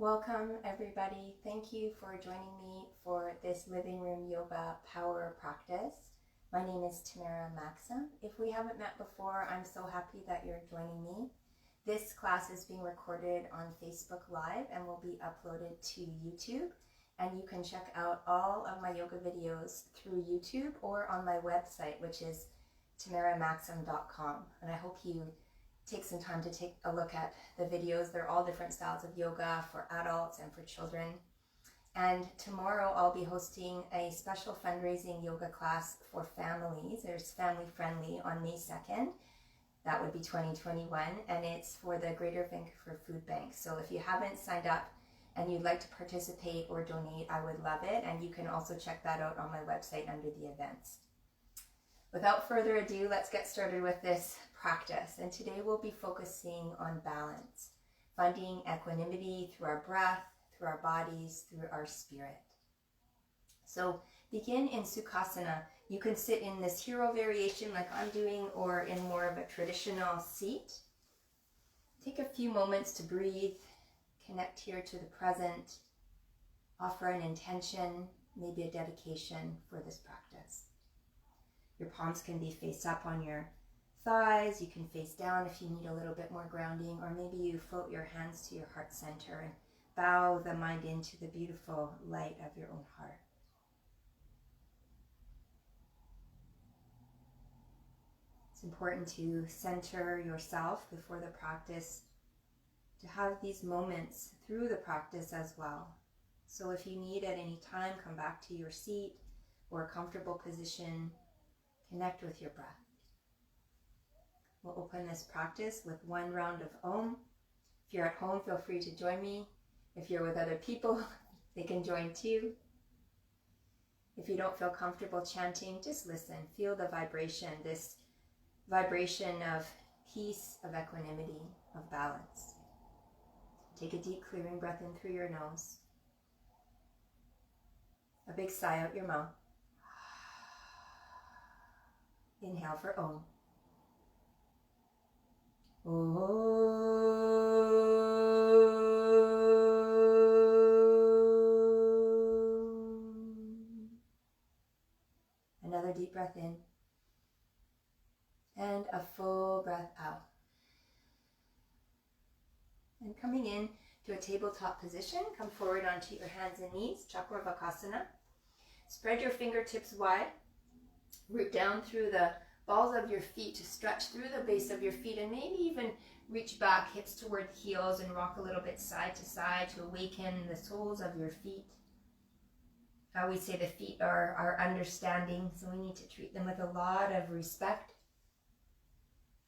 Welcome everybody. Thank you for joining me for this living room yoga power practice. My name is Tamara Maxim. If we haven't met before, I'm so happy that you're joining me. This class is being recorded on Facebook Live and will be uploaded to YouTube. And you can check out all of my yoga videos through YouTube or on my website, which is tamaramaxim.com. And I hope you take some time to take a look at the videos. They're all different styles of yoga for adults and for children. And tomorrow I'll be hosting a special fundraising yoga class for families. There's Family Friendly on May 2nd. That would be 2021. And it's for the Greater Vancouver Food Bank. So if you haven't signed up and you'd like to participate or donate, I would love it. And you can also check that out on my website under the events. Without further ado, let's get started with this practice. And today we'll be focusing on balance, finding equanimity through our breath, through our bodies, through our spirit. So begin in Sukhasana. You can sit in this hero variation like I'm doing, or in more of a traditional seat. Take a few moments to breathe, connect here to the present, offer an intention, maybe a dedication for this practice. Your palms can be face up on your thighs. You can face down if you need a little bit more grounding, or maybe you float your hands to your heart center and bow the mind into the beautiful light of your own heart. It's important to center yourself before the practice, to have these moments through the practice as well. So if you need at any time, come back to your seat or a comfortable position. Connect with your breath. We'll open this practice with one round of Om. If you're at home, feel free to join me. If you're with other people, they can join too. If you don't feel comfortable chanting, just listen. Feel the vibration, this vibration of peace, of equanimity, of balance. Take a deep clearing breath in through your nose. A big sigh out your mouth. Inhale for Om. Om. Another deep breath in. And a full breath out. And coming in to a tabletop position, come forward onto your hands and knees, Chakravakasana. Spread your fingertips wide. Root down through the balls of your feet to stretch through the base of your feet, and maybe even reach back, hips toward heels, and rock a little bit side to side to awaken the soles of your feet. I always say the feet are our understanding, so we need to treat them with a lot of respect.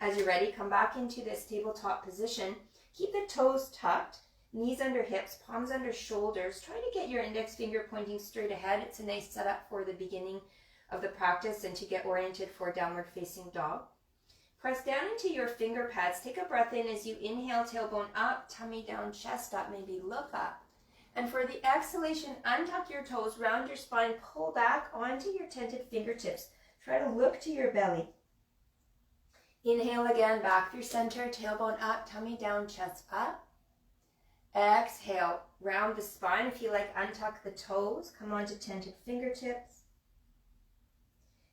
As you're ready, come back into this tabletop position. Keep the toes tucked, knees under hips, palms under shoulders. Try to get your index finger pointing straight ahead. It's a nice setup for the beginning of the practice and to get oriented for downward facing dog. Press down into your finger pads. Take a breath in as you inhale, tailbone up, tummy down, chest up, maybe look up. And for the exhalation, untuck your toes, round your spine, pull back onto your tented fingertips. Try to look to your belly. Inhale again, back through center, tailbone up, tummy down, chest up. Exhale, round the spine. If you like, untuck the toes, come onto tented fingertips.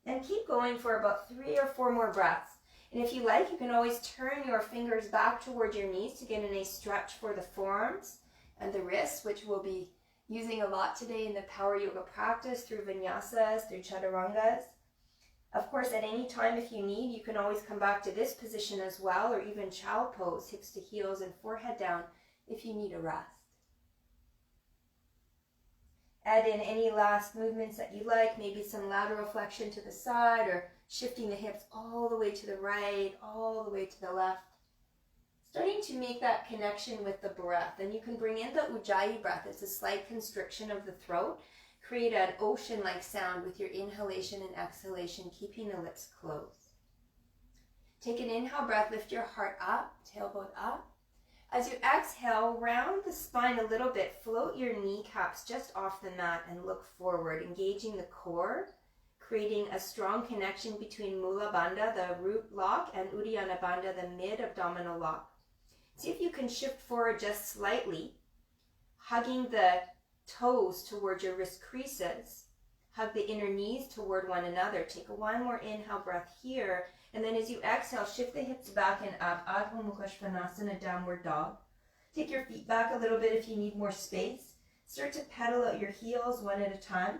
And keep going for about 3 or 4 more breaths. And if you like, you can always turn your fingers back toward your knees to get a nice stretch for the forearms and the wrists, which we'll be using a lot today in the power yoga practice through vinyasas, through chaturangas. Of course, at any time if you need, you can always come back to this position as well, or even child pose, hips to heels and forehead down if you need a rest. Add in any last movements that you like, maybe some lateral flexion to the side, or shifting the hips all the way to the right, all the way to the left. Starting to make that connection with the breath. And you can bring in the Ujjayi breath. It's a slight constriction of the throat. Create an ocean-like sound with your inhalation and exhalation, keeping the lips closed. Take an inhale breath, lift your heart up, tailbone up. As you exhale, round the spine a little bit, float your kneecaps just off the mat and look forward, engaging the core, creating a strong connection between Mula Bandha, the root lock, and Uddiyana Bandha, the mid-abdominal lock. See if you can shift forward just slightly hugging the toes towards your wrist creases. Hug the inner knees toward one another. Take one more inhale breath here. And then as you exhale, shift the hips back and up. Adho Mukha Svanasana, downward dog. Take your feet back a little bit if you need more space. Start to pedal out your heels one at a time.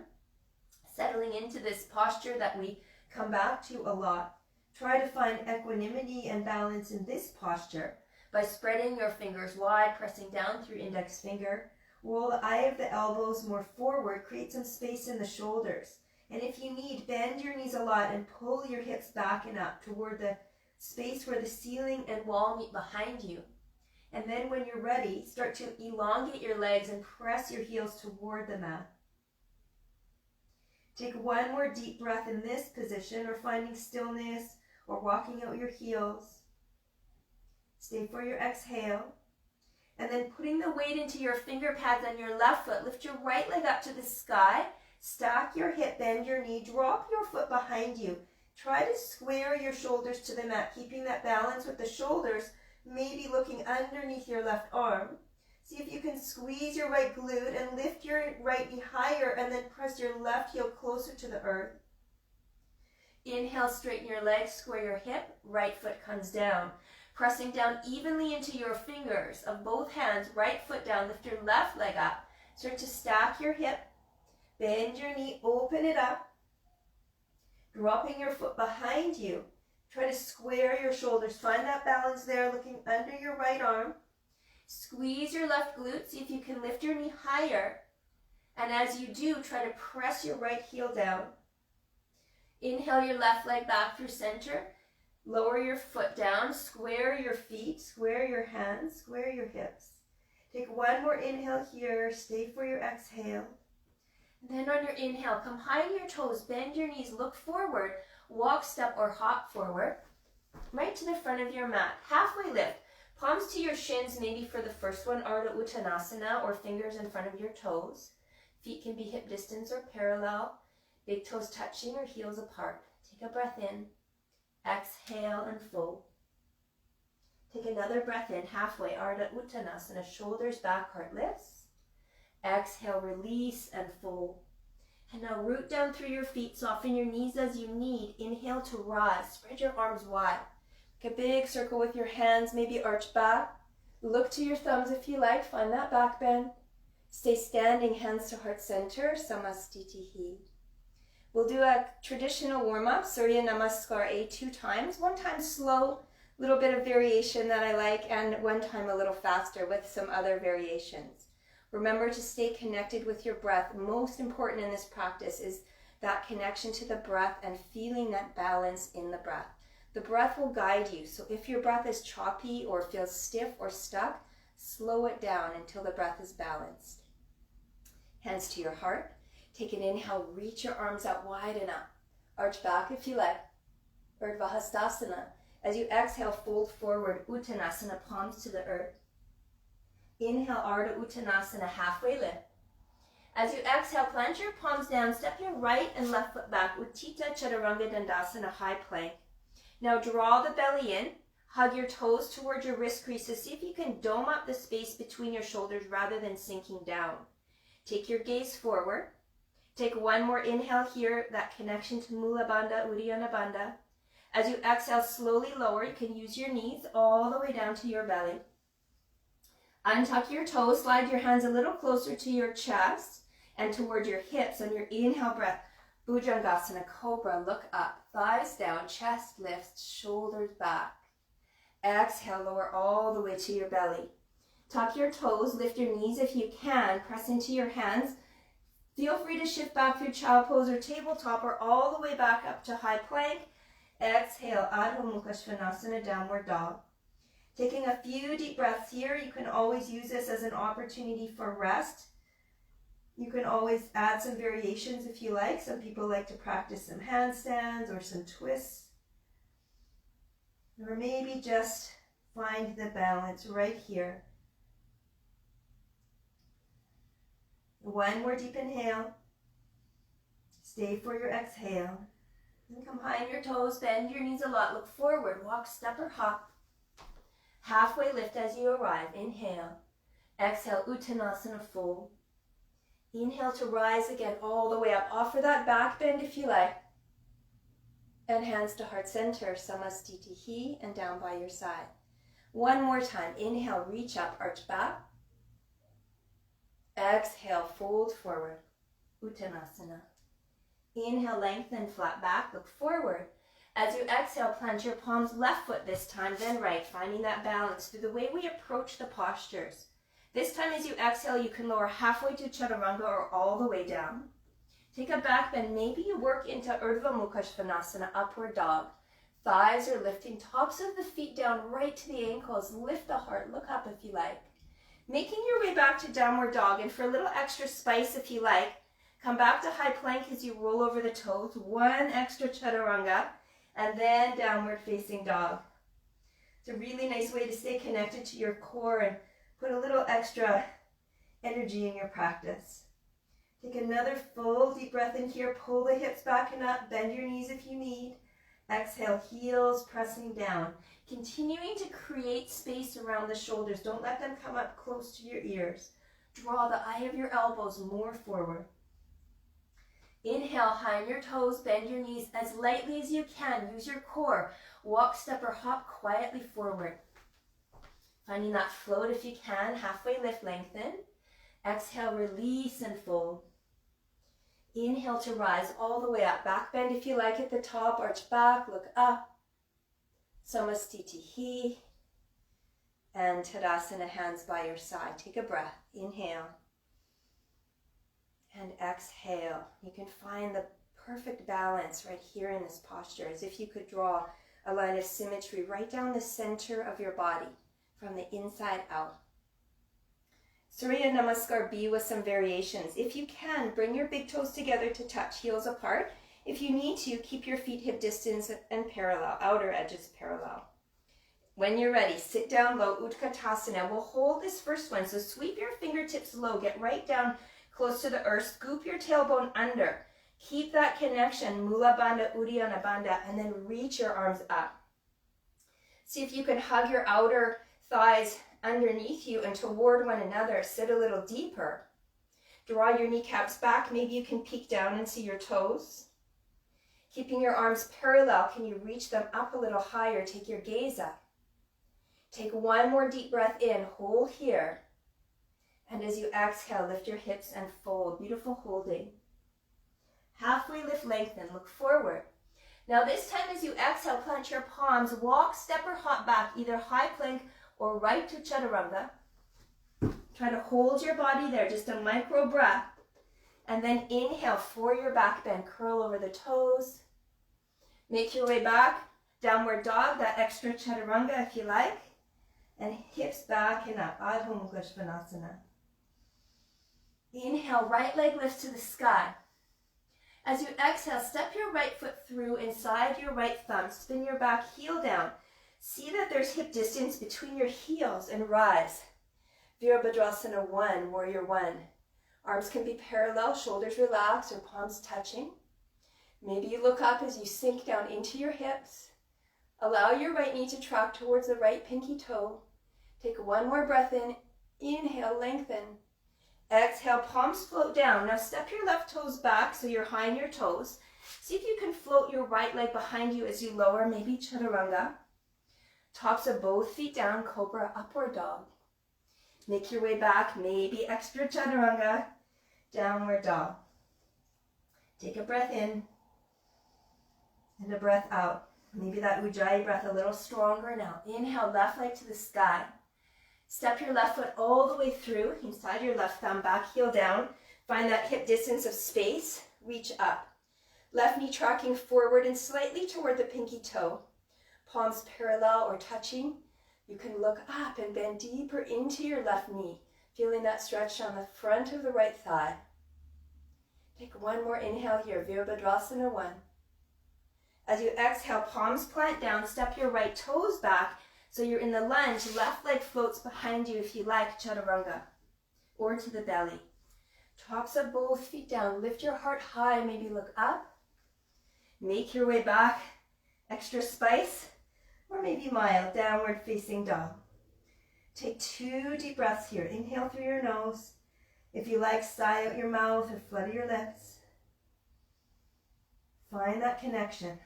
Settling into this posture that we come back to a lot. Try to find equanimity and balance in this posture by spreading your fingers wide, pressing down through index finger. Roll the eye of the elbows more forward. Create some space in the shoulders. And if you need, bend your knees a lot and pull your hips back and up toward the space where the ceiling and wall meet behind you. And then when you're ready, start to elongate your legs and press your heels toward the mat. Take one more deep breath in this position, or finding stillness, or walking out your heels. Stay for your exhale. And then putting the weight into your finger pads on your left foot, lift your right leg up to the sky, stack your hip, bend your knee, drop your foot behind you. Try to square your shoulders to the mat, keeping that balance with the shoulders, maybe looking underneath your left arm. See if you can squeeze your right glute and lift your right knee higher, and then press your left heel closer to the earth. Inhale, straighten your legs, square your hip, right foot comes down. Pressing down evenly into your fingers of both hands, right foot down, lift your left leg up. Start to stack your hip, bend your knee, open it up. Dropping your foot behind you. Try to square your shoulders. Find that balance there, looking under your right arm. Squeeze your left glute. See if you can lift your knee higher. And as you do, try to press your right heel down. Inhale your left leg back through center. Lower your foot down, square your feet, square your hands, square your hips. Take one more inhale here, stay for your exhale. And then on your inhale, come high on your toes, bend your knees, look forward, walk, step, or hop forward, right to the front of your mat. Halfway lift, palms to your shins, maybe for the first one, Ardha Uttanasana, or fingers in front of your toes. Feet can be hip distance or parallel, big toes touching or heels apart. Take a breath in. Exhale and fold. Take another breath in, halfway, Ardha Uttanasana, shoulders back, heart lifts. Exhale, release and fold. And now root down through your feet, soften your knees as you need. Inhale to rise, spread your arms wide. Make a big circle with your hands, maybe arch back. Look to your thumbs if you like, find that back bend. Stay standing, hands to heart center, Samastitihi. We'll do a traditional warm-up, Surya Namaskar A 2 times. One time slow, little bit of variation that I like, and one time a little faster with some other variations. Remember to stay connected with your breath. Most important in this practice is that connection to the breath and feeling that balance in the breath. The breath will guide you, so if your breath is choppy or feels stiff or stuck, slow it down until the breath is balanced. Hands to your heart. Take an inhale, reach your arms out wide and up. Arch back if you like. Urdhva Hastasana. As you exhale, fold forward, Uttanasana, palms to the earth. Inhale, Ardha Uttanasana, halfway lift. As you exhale, plant your palms down, step your right and left foot back, Utthita Chaturanga Dandasana, high plank. Now draw the belly in, hug your toes toward your wrist creases. See if you can dome up the space between your shoulders rather than sinking down. Take your gaze forward. Take one more inhale here, that connection to Mula Bandha, Uddiyana Bandha. As you exhale, slowly lower. You can use your knees all the way down to your belly. Untuck your toes, slide your hands a little closer to your chest and toward your hips. On your inhale breath, Bhujangasana, Cobra, look up, thighs down, chest lifts, shoulders back. Exhale, lower all the way to your belly. Tuck your toes, lift your knees if you can, press into your hands. Feel free to shift back through child pose or tabletop, or all the way back up to high plank. Exhale, Adho Mukha Svanasana, downward dog. Taking a few deep breaths here. You can always use this as an opportunity for rest. You can always add some variations if you like. Some people like to practice some handstands or some twists. Or maybe just find the balance right here. One more deep inhale. Stay for your exhale. And come high on your toes, bend your knees a lot, look forward, walk, step, or hop. Halfway lift as you arrive. Inhale. Exhale, Uttanasana, fold. Inhale to rise again all the way up. Offer that back bend if you like. And hands to heart center, Samastitihi, and down by your side. One more time. Inhale, reach up, arch back. Exhale, fold forward, Uttanasana. Inhale, lengthen, flat back, look forward. As you exhale, plant your palms left foot this time, then right, finding that balance through the way we approach the postures. This time as you exhale, you can lower halfway to Chaturanga or all the way down. Take a back bend. Maybe you work into Urdhva Mukha Svanasana, upward dog. Thighs are lifting, tops of the feet down right to the ankles. Lift the heart, look up if you like. Making your way back to downward dog, and for a little extra spice if you like, come back to high plank as you roll over the toes. One extra Chaturanga, and then downward facing dog. It's a really nice way to stay connected to your core and put a little extra energy in your practice. Take another full deep breath in here. Pull the hips back and up. Bend your knees if you need. Exhale, heels pressing down. Continuing to create space around the shoulders. Don't let them come up close to your ears. Draw the eye of your elbows more forward. Inhale, high on your toes. Bend your knees as lightly as you can. Use your core. Walk, step, or hop quietly forward. Finding that float if you can. Halfway lift, lengthen. Exhale, release and fold. Inhale to rise all the way up. Back bend if you like at the top. Arch back, look up. Samastitihi. And Tadasana, hands by your side. Take a breath. Inhale. And exhale. You can find the perfect balance right here in this posture, as if you could draw a line of symmetry right down the center of your body from the inside out. Surya Namaskar B with some variations. If you can, bring your big toes together to touch, heels apart. If you need to, keep your feet hip distance and parallel, outer edges parallel. When you're ready, sit down low, Utkatasana. We'll hold this first one, so sweep your fingertips low, get right down close to the earth, scoop your tailbone under. Keep that connection, Mula Bandha, Uddiyana Bandha, and then reach your arms up. See if you can hug your outer thighs underneath you and toward one another. Sit a little deeper. Draw your kneecaps back. Maybe you can peek down and see your toes. Keeping your arms parallel, can you reach them up a little higher? Take your gaze up. Take one more deep breath in. Hold here. And as you exhale, lift your hips and fold. Beautiful holding. Halfway lift, lengthen. Look forward. Now this time as you exhale, plant your palms. Walk, step, or hop back, either high plank or right to Chaturanga. Try to hold your body there, just a micro breath. And then inhale for your back bend. Curl over the toes. Make your way back. Downward dog, that extra Chaturanga if you like. And hips back and up. Adho Mukha Svanasana. Inhale, right leg lifts to the sky. As you exhale, step your right foot through inside your right thumb. Spin your back heel down. See that there's hip distance between your heels and rise. Virabhadrasana 1, Warrior 1. Arms can be parallel, shoulders relaxed or palms touching. Maybe you look up as you sink down into your hips. Allow your right knee to track towards the right pinky toe. Take one more breath in. Inhale, lengthen. Exhale, palms float down. Now step your left toes back so you're high on your toes. See if you can float your right leg behind you as you lower, maybe Chaturanga. Tops of both feet down, Cobra, upward dog. Make your way back, maybe extra Chaturanga, downward dog. Take a breath in and a breath out. Maybe that Ujjayi breath a little stronger now. Inhale, left leg to the sky. Step your left foot all the way through, inside your left thumb, back heel down. Find that hip distance of space, reach up. Left knee tracking forward and slightly toward the pinky toe. Palms parallel or touching. You can look up and bend deeper into your left knee, feeling that stretch on the front of the right thigh. Take one more inhale here, Virabhadrasana 1. As you exhale, palms plant down, step your right toes back, so you're in the lunge. Left leg floats behind you if you like, Chaturanga, or to the belly. Tops of both feet down, lift your heart high, maybe look up. Make your way back, extra spice, or maybe mild, downward facing dog. Take 2 deep breaths here. Inhale through your nose. If you like, sigh out your mouth or flutter your lips. Find that connection.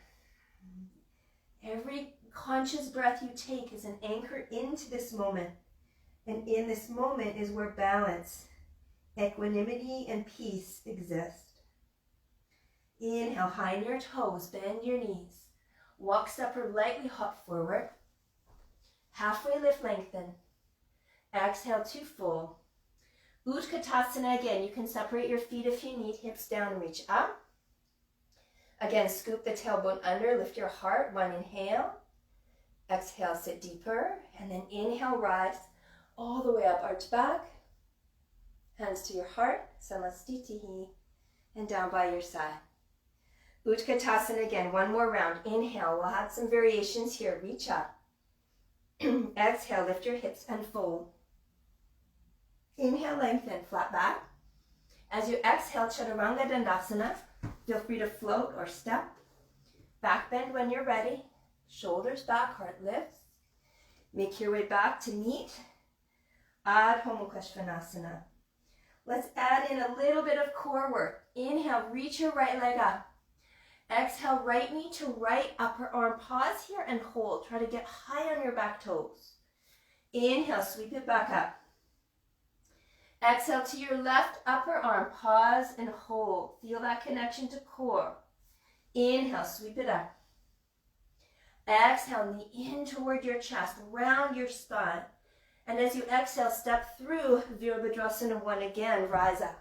Every conscious breath you take is an anchor into this moment. And in this moment is where balance, equanimity, and peace exist. Inhale, high your toes, bend your knees. Walk stepper, lightly hop forward. Halfway lift, lengthen. Exhale to fold. Utkatasana again. You can separate your feet if you need. Hips down, reach up. Again, scoop the tailbone under. Lift your heart. 1 inhale. Exhale, sit deeper. And then inhale, rise all the way up. Arch back. Hands to your heart. Samastitihi. And down by your side. Utkatasana again. 1 more round. Inhale. We'll have some variations here. Reach up. Exhale, lift your hips and fold. Inhale, lengthen, flat back. As you exhale, Chaturanga Dandasana. Feel free to float or step. Back bend when you're ready. Shoulders back, heart lifts. Make your way back to meet Adho Mukha Svanasana. Let's add in a little bit of core work. Inhale, reach your right leg up. Exhale, right knee to right, upper arm. Pause here and hold. Try to get high on your back toes. Inhale, sweep it back up. Exhale to your left upper arm. Pause and hold. Feel that connection to core. Inhale, sweep it up. Exhale, knee in toward your chest. Round your spine. And as you exhale, step through Virabhadrasana 1 again. Rise up.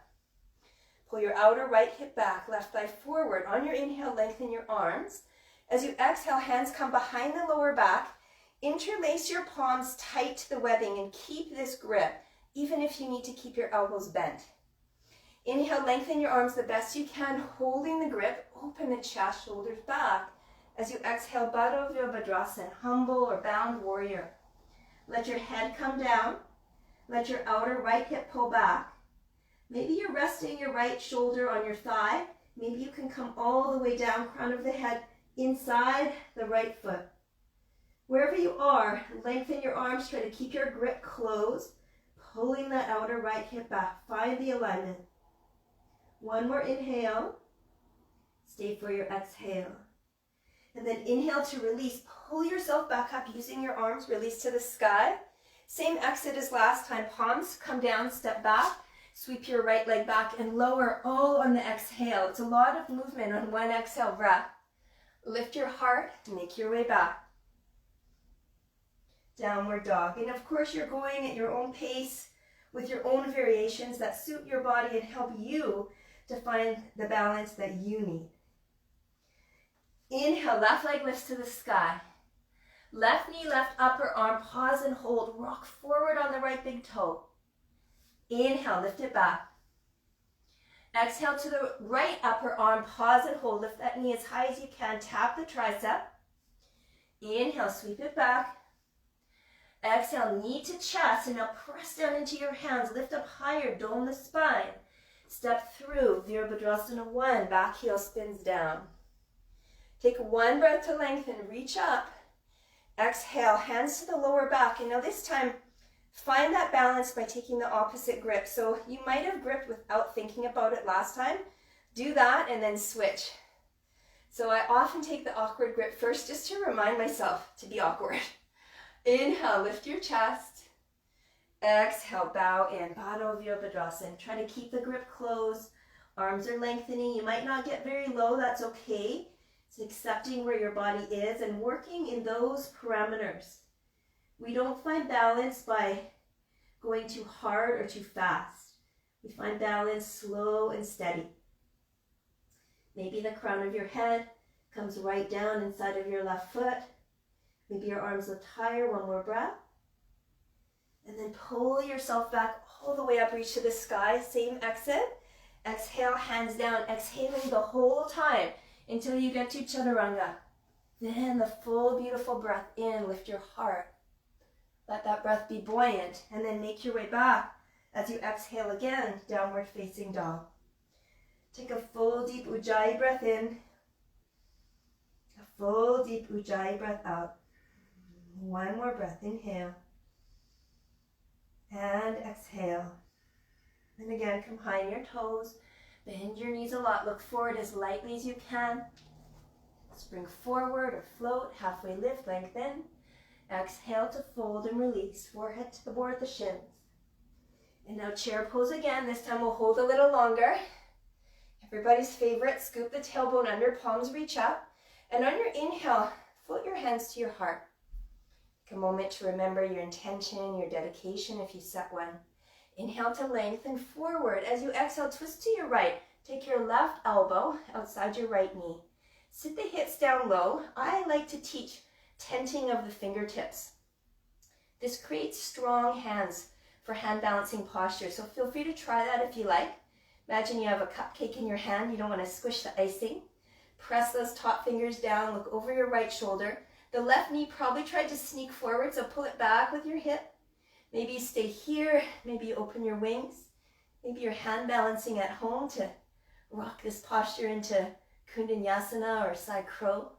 Pull your outer right hip back, left thigh forward. On your inhale, lengthen your arms. As you exhale, hands come behind the lower back. Interlace your palms tight to the webbing and keep this grip, even if you need to keep your elbows bent. Inhale, lengthen your arms the best you can, holding the grip. Open the chest, shoulders back. As you exhale, Baddha Virabhadrasana, humble or bound warrior. Let your head come down. Let your outer right hip pull back. Maybe you're resting your right shoulder on your thigh. Maybe you can come all the way down, crown of the head, inside the right foot. Wherever you are, lengthen your arms. Try to keep your grip closed, pulling that outer right hip back. Find the alignment. 1 more inhale. Stay for your exhale. And then inhale to release. Pull yourself back up using your arms. Release to the sky. Same exit as last time. Palms come down, step back. Sweep your right leg back and lower all on the exhale. It's a lot of movement on 1 exhale breath. Lift your heart, make your way back. Downward dog. And of course, you're going at your own pace with your own variations that suit your body and help you to find the balance that you need. Inhale, left leg lifts to the sky. Left knee, left upper arm, pause and hold. Rock forward on the right big toe. Inhale, lift it back. Exhale to the right upper arm, pause and hold. Lift that knee as high as you can. Tap the tricep. Inhale, sweep it back. Exhale, knee to chest, and now press down into your hands. Lift up higher, dome the spine. Step through Virabhadrasana 1, back heel spins down. Take 1 breath to lengthen, reach up. Exhale, hands to the lower back. And now this time, find that balance by taking the opposite grip. So you might have gripped without thinking about it last time. Do that and then switch. So I often take the awkward grip first just to remind myself to be awkward. Inhale, lift your chest. Exhale, bow in. Baddha Virabhadrasana. Try to keep the grip closed. Arms are lengthening. You might not get very low. That's okay. It's accepting where your body is and working in those parameters. We don't find balance by going too hard or too fast. We find balance slow and steady. Maybe the crown of your head comes right down inside of your left foot. Maybe your arms lift higher. 1 more breath. And then pull yourself back all the way up, reach to the sky. Same exit. Exhale, hands down. Exhaling the whole time until you get to Chaturanga. Then the full beautiful breath in. Lift your heart. Let that breath be buoyant. And then make your way back as you exhale again. Downward facing dog. Take a full deep Ujjayi breath in. A full deep Ujjayi breath out. 1 more breath. Inhale. And exhale. And again, combine your toes. Bend your knees a lot. Look forward as lightly as you can. Spring forward or float. Halfway lift, lengthen. Exhale to fold and release. Forehead to the board, the shins. And now chair pose again. This time we'll hold a little longer. Everybody's favorite, scoop the tailbone under, palms reach up. And on your inhale, float your hands to your heart. Take a moment to remember your intention, your dedication if you set one. Inhale to lengthen forward. As you exhale, twist to your right. Take your left elbow outside your right knee. Sit the hips down low. I like to teach tenting of the fingertips. This creates strong hands for hand balancing posture. So feel free to try that if you like. Imagine you have a cupcake in your hand. You don't want to squish the icing. Press those top fingers down. Look over your right shoulder. The left knee probably tried to sneak forward, so pull it back with your hip. Maybe you stay here. Maybe you open your wings. Maybe you're hand balancing at home to rock this posture into Kundanyasana or side crow.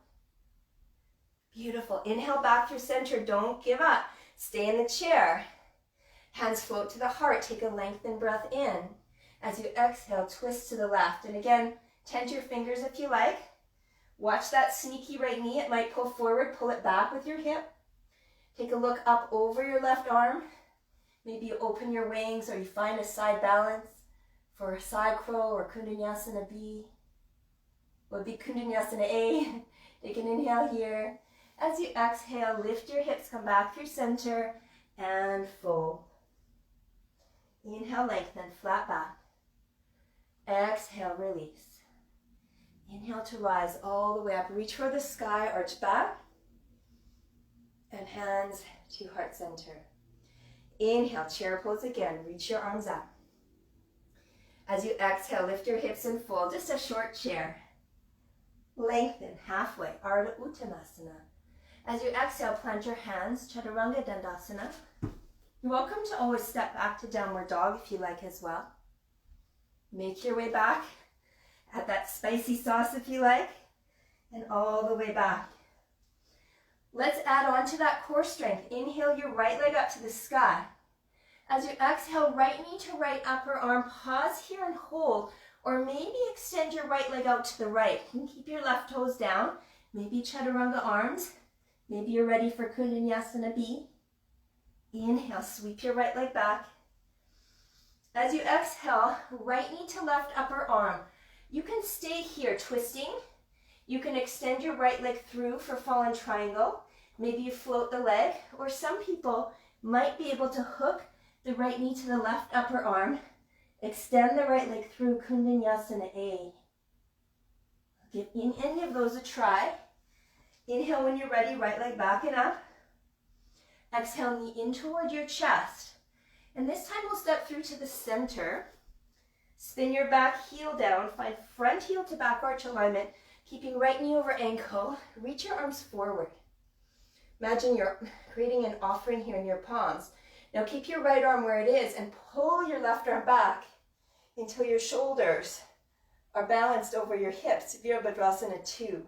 Beautiful. Inhale back through center. Don't give up. Stay in the chair. Hands float to the heart. Take a lengthened breath in. As you exhale, twist to the left. And again, tent your fingers if you like. Watch that sneaky right knee. It might pull forward. Pull it back with your hip. Take a look up over your left arm. Maybe you open your wings or you find a side balance for side crow or Kundanyasana B. Would be Kundanyasana A. Take an inhale here. As you exhale, lift your hips, come back through center and fold. Inhale, lengthen, flat back. Exhale, release. Inhale to rise all the way up. Reach for the sky, arch back. And hands to heart center. Inhale, chair pose again. Reach your arms up. As you exhale, lift your hips and fold. Just a short chair. Lengthen halfway, Ardha Uttanasana. As you exhale, plant your hands, Chaturanga Dandasana. You're welcome to always step back to downward dog if you like as well. Make your way back. Add that spicy sauce if you like. And all the way back. Let's add on to that core strength. Inhale your right leg up to the sky. As you exhale, right knee to right upper arm. Pause here and hold. Or maybe extend your right leg out to the right. You can keep your left toes down. Maybe Chaturanga arms. Maybe you're ready for Kundanyasana B. Inhale, sweep your right leg back. As you exhale, right knee to left upper arm. You can stay here twisting. You can extend your right leg through for fallen triangle. Maybe you float the leg, or some people might be able to hook the right knee to the left upper arm. Extend the right leg through Kundanyasana A. Give any of those a try. Inhale when you're ready, right leg back and up. Exhale, knee in toward your chest. And this time we'll step through to the center. Spin your back heel down. Find front heel to back arch alignment. Keeping right knee over ankle. Reach your arms forward. Imagine you're creating an offering here in your palms. Now keep your right arm where it is and pull your left arm back until your shoulders are balanced over your hips. Virabhadrasana 2.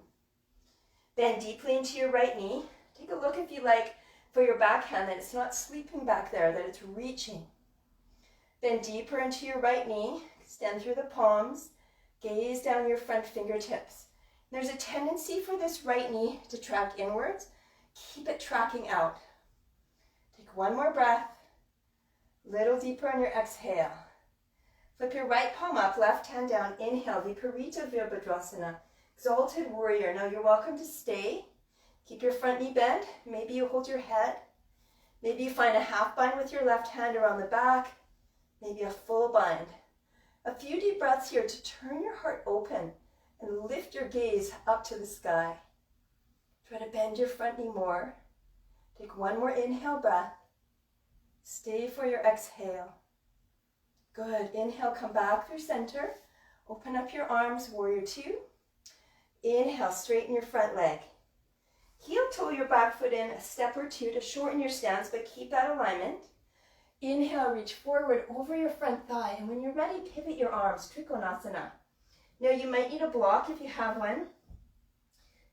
Bend deeply into your right knee. Take a look if you like for your backhand that it's not sleeping back there, that it's reaching. Bend deeper into your right knee. Extend through the palms. Gaze down your front fingertips. There's a tendency for this right knee to track inwards. Keep it tracking out. Take one more breath. Little deeper on your exhale. Flip your right palm up, left hand down. Inhale, Viparita Virabhadrasana. Exalted warrior. Now you're welcome to stay. Keep your front knee bent. Maybe you hold your head. Maybe you find a half bind with your left hand around the back. Maybe a full bind. A few deep breaths here to turn your heart open and lift your gaze up to the sky. Try to bend your front knee more. Take one more inhale breath. Stay for your exhale. Good. Inhale, come back through center. Open up your arms, warrior 2. Inhale, straighten your front leg. Heel toe your back foot in a step or two to shorten your stance, but keep that alignment. Inhale, reach forward over your front thigh, and when you're ready, pivot your arms, Trikonasana. Now you might need a block if you have one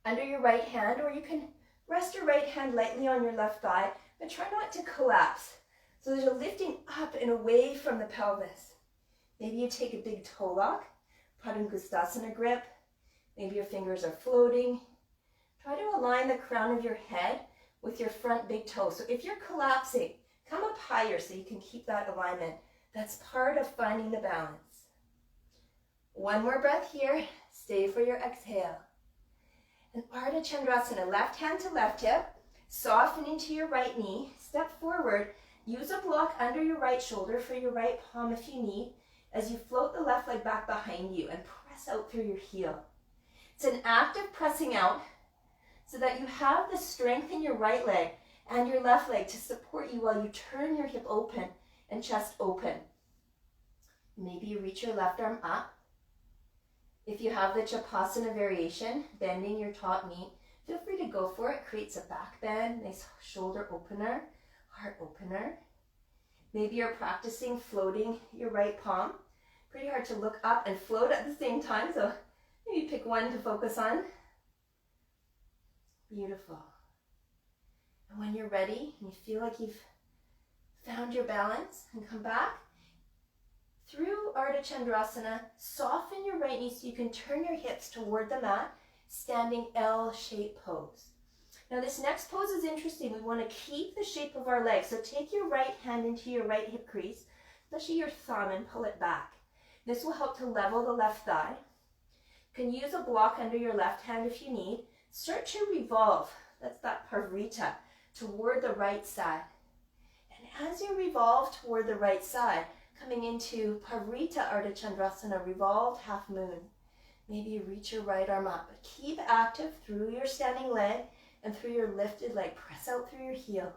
under your right hand, or you can rest your right hand lightly on your left thigh, but try not to collapse. So there's a lifting up and away from the pelvis. Maybe you take a big toe lock, Padangusthasana grip. Maybe your fingers are floating. Try to align the crown of your head with your front big toe. So if you're collapsing, come up higher so you can keep that alignment. That's part of finding the balance. One more breath here. Stay for your exhale. And Ardha Chandrasana, left hand to left hip. Soften into your right knee. Step forward. Use a block under your right shoulder for your right palm if you need, as you float the left leg back behind you and press out through your heel. It's an active pressing out so that you have the strength in your right leg and your left leg to support you while you turn your hip open and chest open. Maybe you reach your left arm up. If you have the Chapasana variation, bending your top knee, feel free to go for it. Creates a back bend, nice shoulder opener, heart opener. Maybe you're practicing floating your right palm. Pretty hard to look up and float at the same time, so maybe pick one to focus on. Beautiful. And when you're ready, and you feel like you've found your balance, and come back through Ardha Chandrasana, soften your right knee so you can turn your hips toward the mat, standing L-shaped pose. Now this next pose is interesting. We want to keep the shape of our legs. So take your right hand into your right hip crease, especially your thumb, and pull it back. This will help to level the left thigh. You can use a block under your left hand if you need. Start to revolve, that's that Parvrita, toward the right side. And as you revolve toward the right side, coming into Parvrita Ardha Chandrasana, revolved half moon. Maybe you reach your right arm up, but keep active through your standing leg and through your lifted leg. Press out through your heel.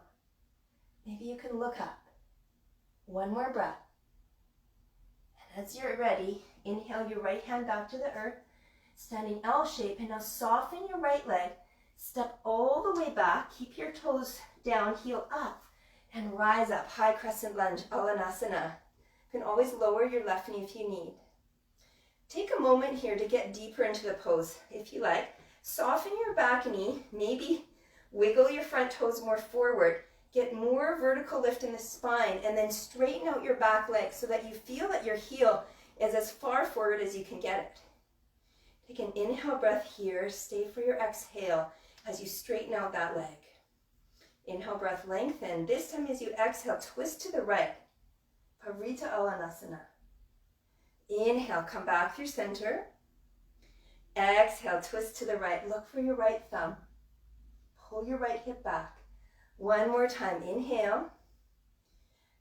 Maybe you can look up. One more breath. And as you're ready, inhale your right hand back to the earth, standing L shape, and now soften your right leg. Step all the way back. Keep your toes down, heel up, and rise up. High crescent lunge, Alanasana. You can always lower your left knee if you need. Take a moment here to get deeper into the pose, if you like. Soften your back knee, maybe wiggle your front toes more forward. Get more vertical lift in the spine, and then straighten out your back leg so that you feel that your heel is as far forward as you can get it. Take an inhale breath here. Stay for your exhale as you straighten out that leg. Inhale breath, lengthen. This time as you exhale, twist to the right. Parvrita Alanasana. Inhale, come back through center. Exhale, twist to the right. Look for your right thumb. Pull your right hip back. One more time. Inhale.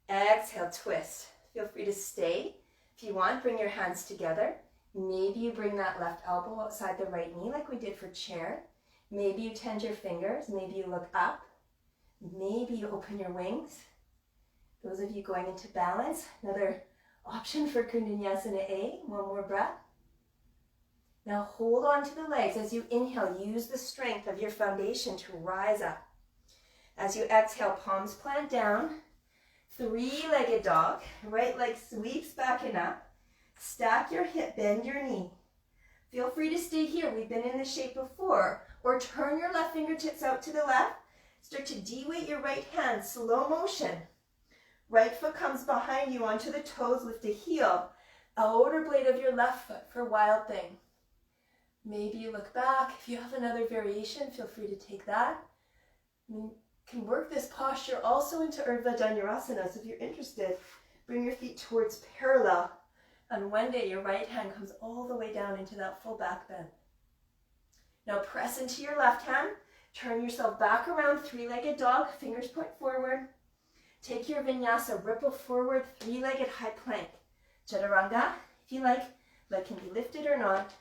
Exhale, twist. Feel free to stay. If you want, bring your hands together. Maybe you bring that left elbow outside the right knee like we did for chair. Maybe you tend your fingers. Maybe you look up. Maybe you open your wings. Those of you going into balance, another option for Kundalini A. One more breath. Now hold on to the legs. As you inhale, use the strength of your foundation to rise up. As you exhale, palms plant down. Three-legged dog. Right leg sweeps back and up. Stack your hip, bend your knee. Feel free to stay here. We've been in this shape before. Or turn your left fingertips out to the left. Start to de-weight your right hand, slow motion. Right foot comes behind you onto the toes, lift a heel. Outer blade of your left foot for Wild Thing. Maybe you look back. If you have another variation, feel free to take that. You can work this posture also into Urdhva Dhanurasana. So if you're interested, bring your feet towards parallel. And one day your right hand comes all the way down into that full back bend. Now press into your left hand. Turn yourself back around, three-legged dog. Fingers point forward. Take your vinyasa, ripple forward, three-legged high plank. Chaturanga, if you like. Leg can be lifted or not.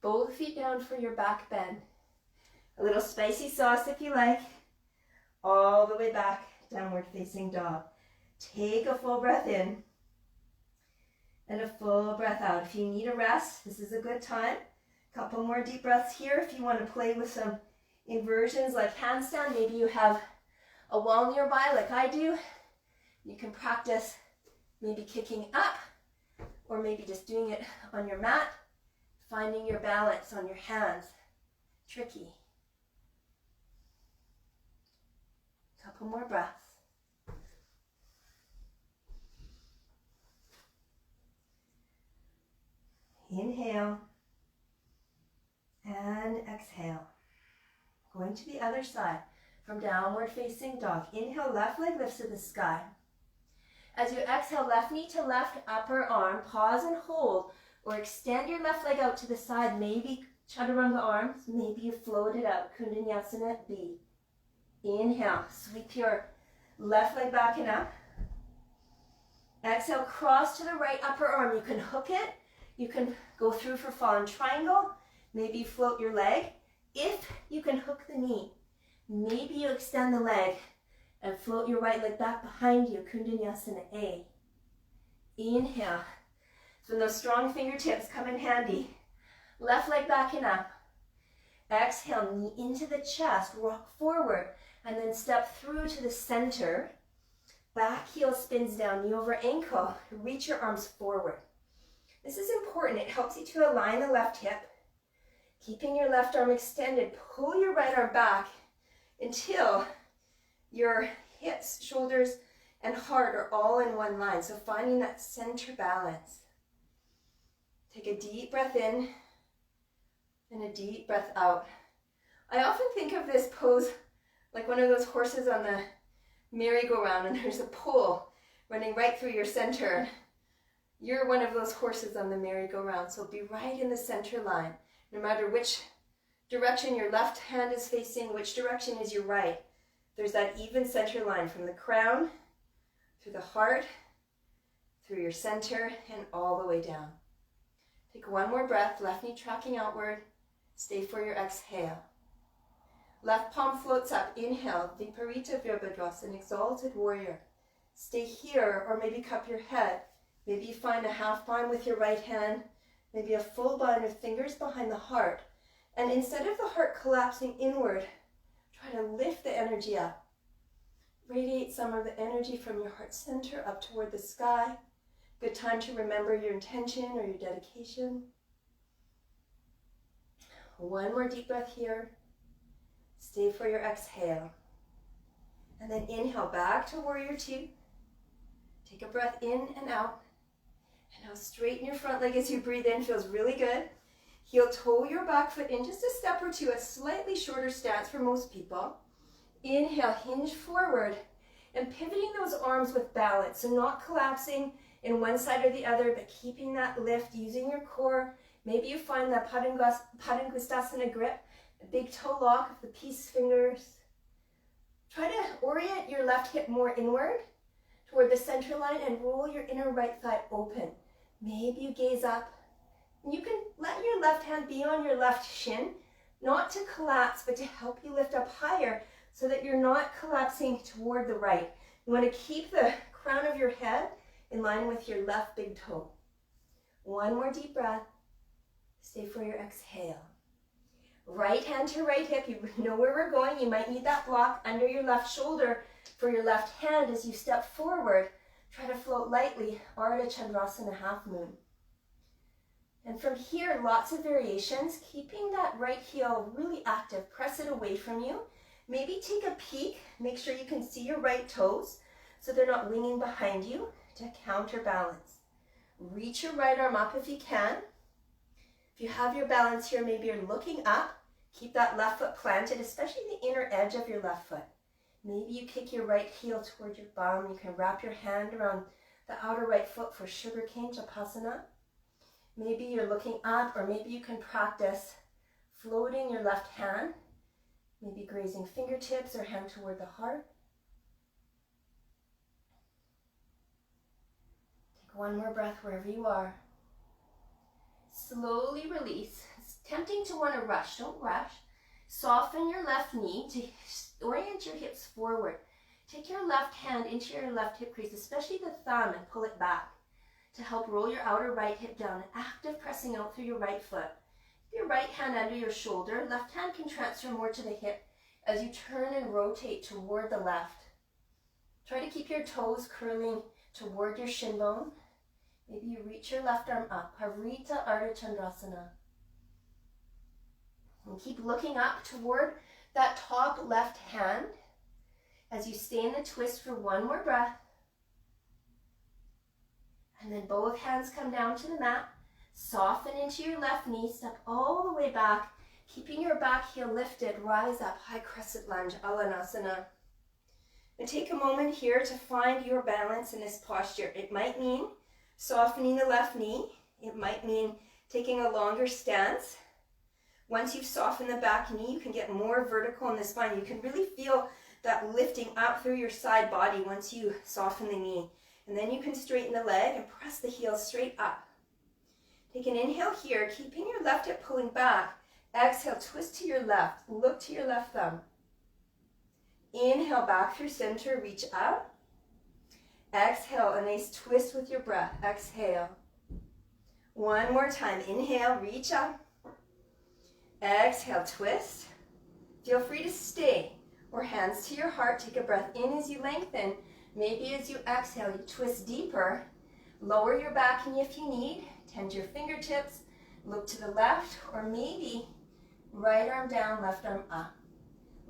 Both feet down for your back bend. A little spicy sauce if you like. All the way back, downward facing dog. Take a full breath in. And a full breath out. If you need a rest, this is a good time. Couple more deep breaths here. If you want to play with some inversions like handstand, maybe you have a wall nearby like I do. You can practice maybe kicking up or maybe just doing it on your mat. Finding your balance on your hands. Tricky. Couple more breaths. Inhale. And exhale. Going to the other side. From downward facing dog. Inhale, left leg lifts to the sky. As you exhale, left knee to left upper arm. Pause and hold. Or extend your left leg out to the side. Maybe chaturanga arms. Maybe you float it out. Kundalini B. Inhale. Sweep your left leg back and up. Exhale, cross to the right upper arm. You can hook it. You can go through for fallen triangle. Maybe float your leg. If you can hook the knee, maybe you extend the leg and float your right leg back behind you. Kundalini A. Inhale. So those strong fingertips come in handy. Left leg back and up. Exhale, knee into the chest. Rock forward and then step through to the center. Back heel spins down, knee over ankle. Reach your arms forward. This is important. It helps you to align the left hip. Keeping your left arm extended, pull your right arm back until your hips, shoulders, and heart are all in one line. So finding that center balance. Take a deep breath in and a deep breath out. I often think of this pose like one of those horses on the merry-go-round, and there's a pole running right through your center. You're one of those horses on the merry-go-round, so be right in the center line. No matter which direction your left hand is facing, which direction is your right, there's that even center line from the crown, through the heart, through your center, and all the way down. Take one more breath, left knee tracking outward. Stay for your exhale. Left palm floats up. Inhale, Viparita Virabhadrasana, exalted warrior. Stay here, or maybe cup your head. Maybe you find a half bind with your right hand. Maybe a full bind with fingers behind the heart. And instead of the heart collapsing inward, try to lift the energy up. Radiate some of the energy from your heart center up toward the sky. Good time to remember your intention or your dedication. One more deep breath here. Stay for your exhale. And then inhale back to warrior two. Take a breath in and out. And now straighten your front leg as you breathe in. Feels really good. Heel toe your back foot in just a step or two, a slightly shorter stance for most people. Inhale, hinge forward and pivoting those arms with balance. So not collapsing in one side or the other, but keeping that lift, using your core. Maybe you find that Padangusthasana grip, a big toe lock of the peace fingers. Try to orient your left hip more inward toward the center line and roll your inner right thigh open. Maybe you gaze up. You can let your left hand be on your left shin, not to collapse, but to help you lift up higher so that you're not collapsing toward the right. You want to keep the crown of your head in line with your left big toe. One more deep breath. Stay for your exhale. Right hand to right hip. You know where we're going. You might need that block under your left shoulder for your left hand as you step forward. Try to float lightly, Ardha Chandrasana, half moon. And from here, lots of variations, keeping that right heel really active. Press it away from you. Maybe take a peek. Make sure you can see your right toes so they're not winging behind you to counterbalance. Reach your right arm up if you can. If you have your balance here, maybe you're looking up. Keep that left foot planted, especially the inner edge of your left foot. Maybe you kick your right heel toward your bum. You can wrap your hand around the outer right foot for sugarcane Japasana. Maybe you're looking up, or maybe you can practice floating your left hand, maybe grazing fingertips or hand toward the heart. Take one more breath wherever you are. Slowly release. It's tempting to want to rush. Don't rush. Soften your left knee to orient your hips forward. Take your left hand into your left hip crease, especially the thumb, and pull it back to help roll your outer right hip down. Active pressing out through your right foot. Your right hand under your shoulder. Left hand can transfer more to the hip as you turn and rotate toward the left. Try to keep your toes curling toward your shin bone. Maybe you reach your left arm up. Parita Ardha Chandrasana. And keep looking up toward that top left hand as you stay in the twist for one more breath. And then both hands come down to the mat. Soften into your left knee, step all the way back, keeping your back heel lifted, rise up, high crescent lunge, Alanasana. And take a moment here to find your balance in this posture. It might mean softening the left knee. It might mean taking a longer stance. Once you've softened the back knee, you can get more vertical in the spine. You can really feel that lifting up through your side body once you soften the knee. And then you can straighten the leg and press the heel straight up. Take an inhale here, keeping your left hip pulling back. Exhale, twist to your left, look to your left thumb. Inhale, back through center, reach up. Exhale, a nice twist with your breath. Exhale. One more time. Inhale, reach up. Exhale, twist. Feel free to stay or hands to your heart. Take a breath in as you lengthen. Maybe as you exhale, you twist deeper. Lower your back knee if you need. Tend your fingertips. Look to the left, or maybe right arm down, left arm up.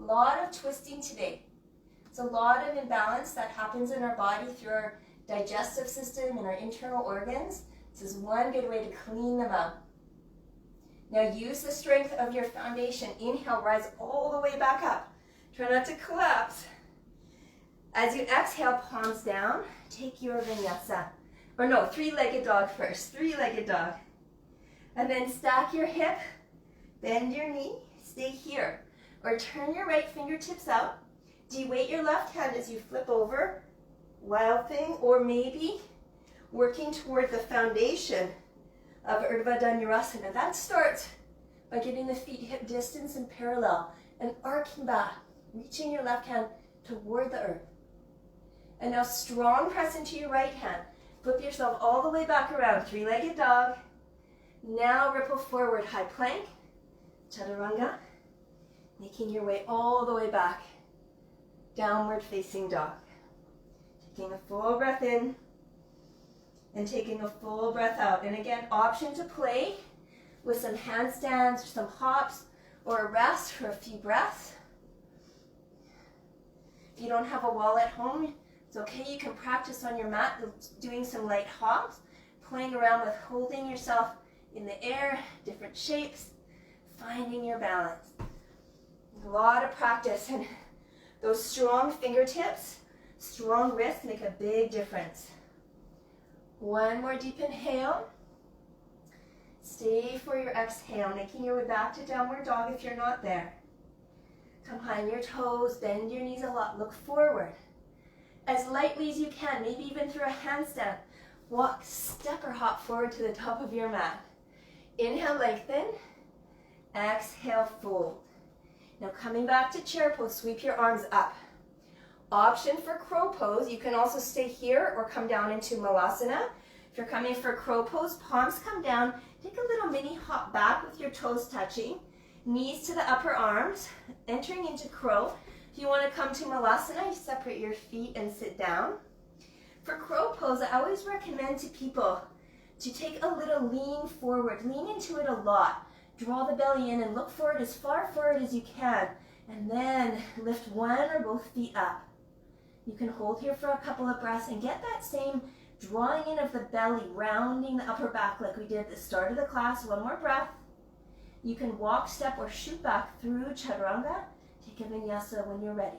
A lot of twisting today. It's a lot of imbalance that happens in our body through our digestive system and our internal organs. This is one good way to clean them up. Now use the strength of your foundation. Inhale, rise all the way back up. Try not to collapse. As you exhale, palms down, take your vinyasa. Or no, three-legged dog first. Three-legged dog. And then stack your hip, bend your knee, stay here. Or turn your right fingertips out. De-weight your left hand as you flip over. Wild thing. Or maybe working toward the foundation of Urdhva Dhanurasana. That starts by getting the feet hip distance and parallel and arcing back, reaching your left hand toward the earth. And now strong press into your right hand. Flip yourself all the way back around, three-legged dog. Now ripple forward, high plank, chaturanga, making your way all the way back, downward facing dog. Taking a full breath in and taking a full breath out. And again, option to play with some handstands or some hops or a rest for a few breaths. If you don't have a wall at home, it's okay, you can practice on your mat doing some light hops, playing around with holding yourself in the air, different shapes, finding your balance. A lot of practice, and those strong fingertips, strong wrists make a big difference. One more deep inhale. Stay for your exhale, making your way back to downward dog if you're not there. Come behind your toes, bend your knees a lot, look forward. As lightly as you can, maybe even through a handstand. Walk, step, or hop forward to the top of your mat. Inhale, lengthen. Exhale, fold. Now coming back to chair pose, sweep your arms up. Option for crow pose, you can also stay here or come down into malasana. If you're coming for crow pose, palms come down. Take a little mini hop back with your toes touching. Knees to the upper arms, entering into crow. If you want to come to malasana, you separate your feet and sit down. For crow pose, I always recommend to people to take a little lean forward. Lean into it a lot. Draw the belly in and look forward as far forward as you can. And then lift one or both feet up. You can hold here for a couple of breaths and get that same drawing in of the belly, rounding the upper back like we did at the start of the class. One more breath. You can walk, step, or shoot back through chaturanga. Take a vinyasa when you're ready.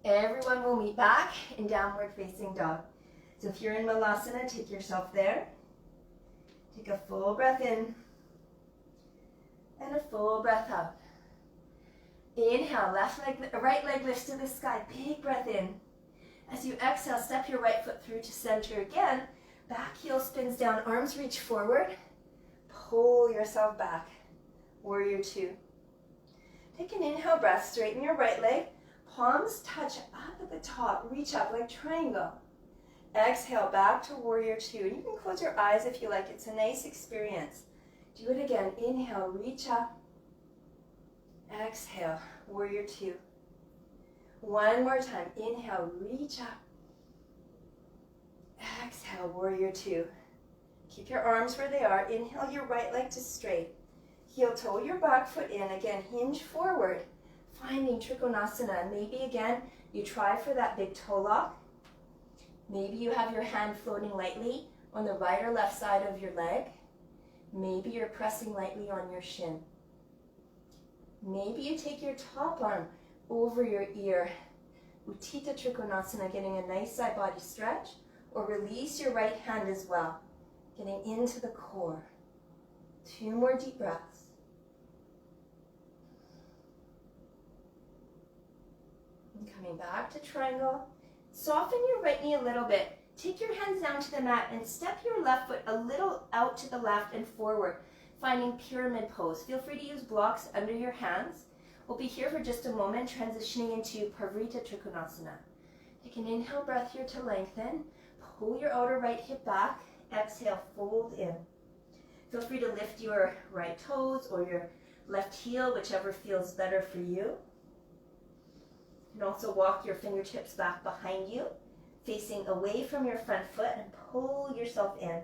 Everyone will meet back in downward facing dog. So if you're in malasana, take yourself there. Take a full breath in and a full breath out. Inhale, right leg lifts to the sky. Big breath in. As you exhale, step your right foot through to center again. Back heel spins down, arms reach forward. Pull yourself back. Warrior two. Take an inhale breath, straighten your right leg. Palms touch up at the top, reach up like triangle. Exhale, back to warrior two. And you can close your eyes if you like. It's a nice experience. Do it again. Inhale, reach up. Exhale, warrior two. One more time. Inhale, reach up. Exhale, warrior two. Keep your arms where they are. Inhale your right leg to straight. Heel toe your back foot in. Again, hinge forward. Finding Trikonasana. Maybe again, you try for that big toe lock. Maybe you have your hand floating lightly on the right or left side of your leg. Maybe you're pressing lightly on your shin. Maybe you take your top arm over your ear. Utthita Trikonasana, getting a nice side body stretch, or release your right hand as well, getting into the core. 2 more deep breaths. And coming back to triangle. Soften your right knee a little bit. Take your hands down to the mat and step your left foot a little out to the left and forward, finding pyramid pose. Feel free to use blocks under your hands. We'll be here for just a moment, transitioning into Parita Trikonasana. Take an inhale breath here to lengthen. Pull your outer right hip back. Exhale, fold in. Feel free to lift your right toes or your left heel, whichever feels better for you. You can also walk your fingertips back behind you, facing away from your front foot, and pull yourself in.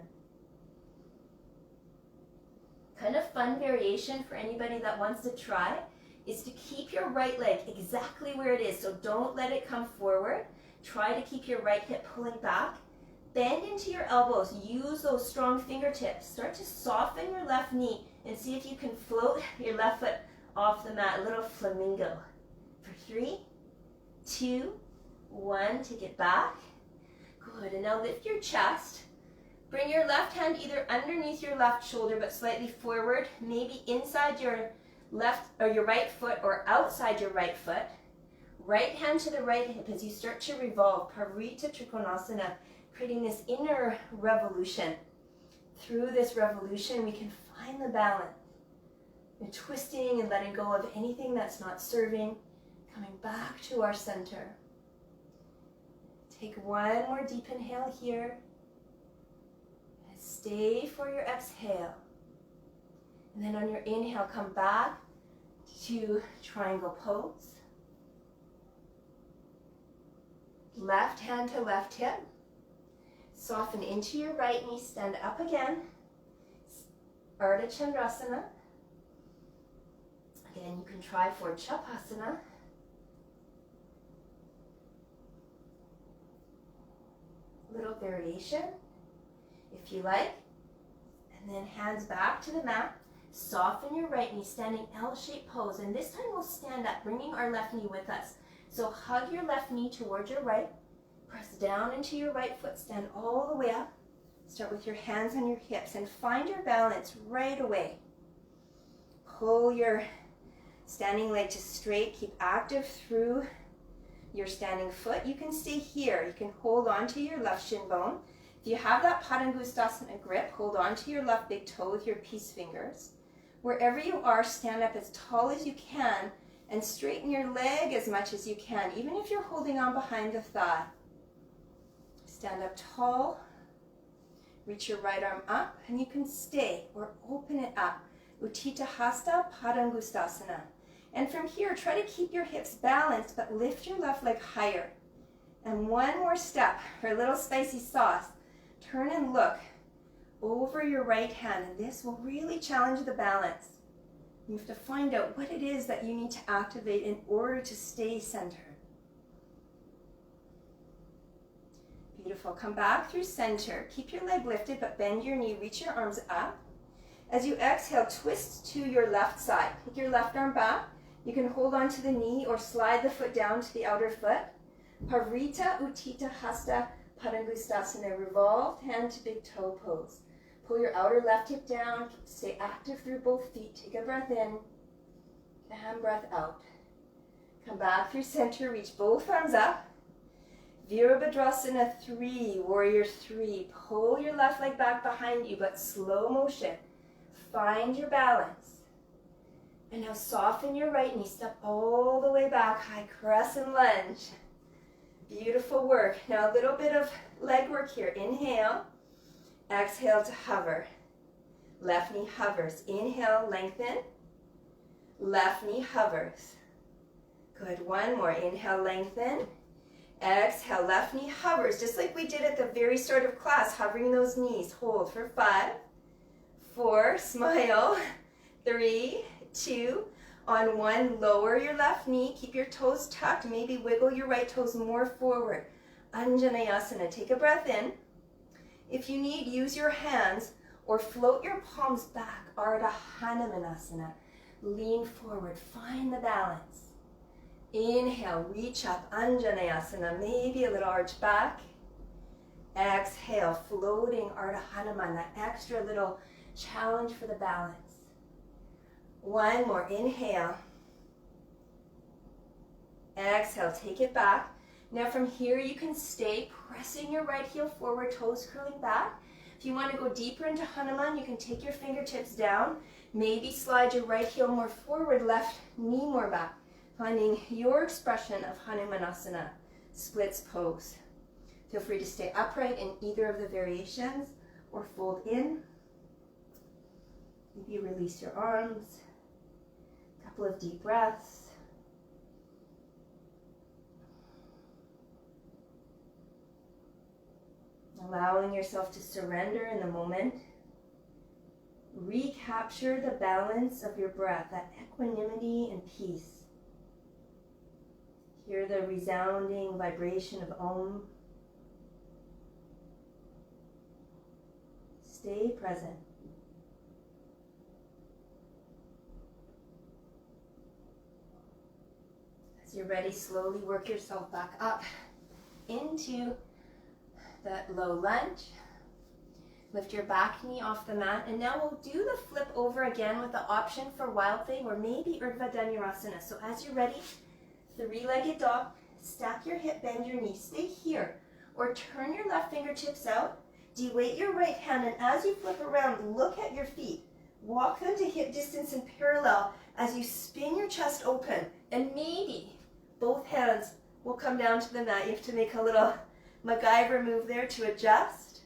Kind of fun variation for anybody that wants to try is to keep your right leg exactly where it is. So don't let it come forward. Try to keep your right hip pulling back. Bend into your elbows. Use those strong fingertips. Start to soften your left knee and see if you can float your left foot off the mat. A little flamingo. For 3, 2, 1. Take it back. Good. And now lift your chest. Bring your left hand either underneath your left shoulder but slightly forward, maybe inside your left or your right foot or outside your right foot. Right hand to the right hip as you start to revolve. Parita Trikonasana, creating this inner revolution. Through this revolution, we can find the balance. We're twisting and letting go of anything that's not serving, coming back to our center. Take 1 more deep inhale here. And stay for your exhale. And then on your inhale, come back to triangle pose. Left hand to left hip. Soften into your right knee, stand up again. Ardha Chandrasana. Again, you can try for Chapasana. Little variation, if you like. And then hands back to the mat. Soften your right knee, standing L-shaped pose. And this time we'll stand up, bringing our left knee with us. So hug your left knee towards your right. Press down into your right foot, stand all the way up. Start with your hands on your hips and find your balance right away. Pull your standing leg to straight. Keep active through your standing foot. You can stay here. You can hold on to your left shin bone. If you have that Padangusthasana grip, hold on to your left big toe with your peace fingers. Wherever you are, stand up as tall as you can and straighten your leg as much as you can, even if you're holding on behind the thigh. Stand up tall, reach your right arm up, and you can stay or open it up. Utthita Hasta Padangusthasana. And from here, try to keep your hips balanced, but lift your left leg higher. And 1 more step for a little spicy sauce. Turn and look over your right hand, and this will really challenge the balance. You have to find out what it is that you need to activate in order to stay centered. Beautiful. Come back through center. Keep your leg lifted, but bend your knee. Reach your arms up. As you exhale, twist to your left side. Take your left arm back. You can hold on to the knee or slide the foot down to the outer foot. Parita Utthita Hasta Padangusthasana. Revolved hand to big toe pose. Pull your outer left hip down. Stay active through both feet. Take a breath in and breath out. Come back through center. Reach both arms up. Virabhadrasana 3, warrior 3. Pull your left leg back behind you, but slow motion. Find your balance. And now soften your right knee. Step all the way back. High crescent lunge. Beautiful work. Now a little bit of leg work here. Inhale. Exhale to hover. Left knee hovers. Inhale, lengthen. Left knee hovers. Good. 1 more. Inhale, lengthen. Exhale, left knee hovers, just like we did at the very start of class, hovering those knees. Hold for 5, 4, smile, 3, 2, on 1, lower your left knee, keep your toes tucked, maybe wiggle your right toes more forward. Anjaneyasana. Take a breath in. If you need, use your hands or float your palms back. Ardha Hanumanasana. Lean forward. Find the balance. Inhale. Reach up. Anjaneyasana. Maybe a little arch back. Exhale. Floating Ardha Hanuman. That extra little challenge for the balance. One more. Inhale. Exhale. Take it back. Now from here you can stay pressing your right heel forward, toes curling back. If you want to go deeper into Hanuman, you can take your fingertips down. Maybe slide your right heel more forward, left knee more back. Finding your expression of Hanumanasana, splits pose. Feel free to stay upright in either of the variations or fold in. Maybe release your arms. A couple of deep breaths. Allowing yourself to surrender in the moment. Recapture the balance of your breath, that equanimity and peace. Hear the resounding vibration of Om. Stay present. As you're ready, slowly work yourself back up into that low lunge. Lift your back knee off the mat, and now we'll do the flip over again with the option for Wild Thing or maybe Urdhva Dhanurasana. So as you're ready, three-legged dog, stack your hip, bend your knee, stay here, or turn your left fingertips out, de-weight your right hand, and as you flip around, look at your feet. Walk them to hip distance and parallel as you spin your chest open, and maybe both hands will come down to the mat. You have to make a little MacGyver move there to adjust.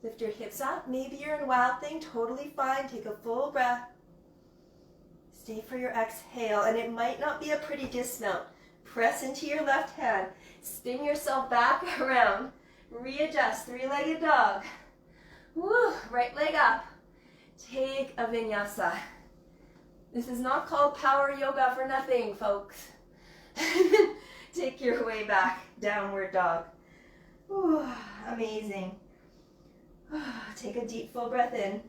Lift your hips up. Maybe you're in Wild Thing, totally fine. Take a full breath. Stay for your exhale, and it might not be a pretty dismount. Press into your left hand. Spin yourself back around. Readjust, three-legged dog. Woo, right leg up. Take a vinyasa. This is not called power yoga for nothing, folks. Take your way back, downward dog. Ooh, amazing. Take a deep full breath in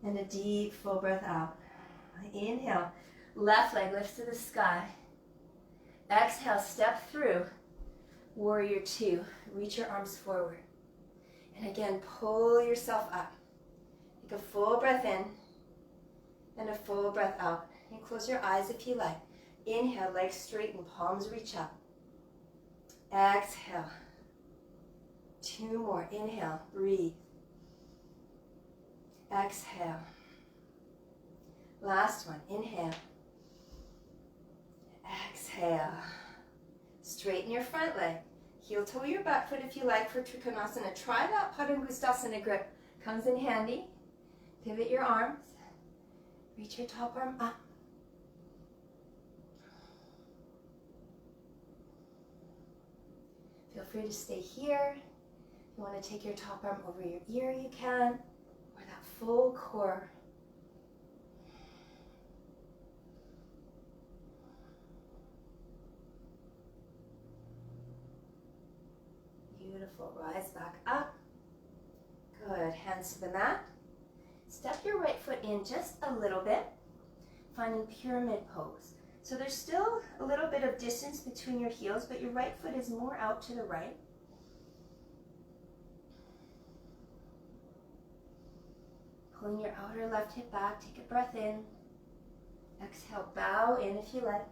and a deep full breath out. Inhale, left leg lifts to the sky. Exhale, step through, warrior two. Reach your arms forward. And again, pull yourself up. Take a full breath in and a full breath out. And close your eyes if you like. Inhale, legs straighten, palms reach up. Exhale. Two more. Inhale, breathe. Exhale. Last one. Inhale. Exhale. Straighten your front leg. Heel toe your back foot if you like for Trikonasana. Try that Padangusthasana grip. Comes in handy. Pivot your arms. Reach your top arm up. Feel free to stay here. If you want to take your top arm over your ear, you can. Or that full core. Beautiful. Rise back up. Good. Hands to the mat. Step your right foot in just a little bit, finding pyramid pose. So there's still a little bit of distance between your heels, but your right foot is more out to the right. Pulling your outer left hip back, take a breath in. Exhale, bow in if you like.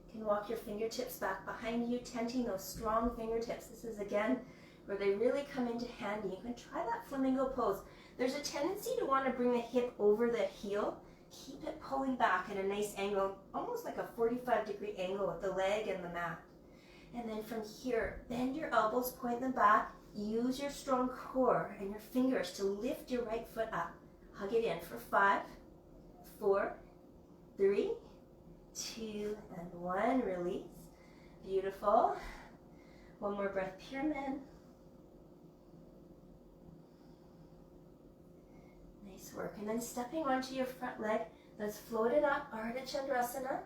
You can walk your fingertips back behind you, tenting those strong fingertips. This is again where they really come into handy. You can try that flamingo pose. There's a tendency to want to bring the hip over the heel. Keep it pulling back at a nice angle, almost like a 45-degree angle with the leg and the mat. And then from here, bend your elbows, point them back. Use your strong core and your fingers to lift your right foot up. Hug it in for 5, 4, 3, 2, and 1. Release. Beautiful. One more breath, pyramid. Nice work. And then stepping onto your front leg, let's float it up, Ardha Chandrasana.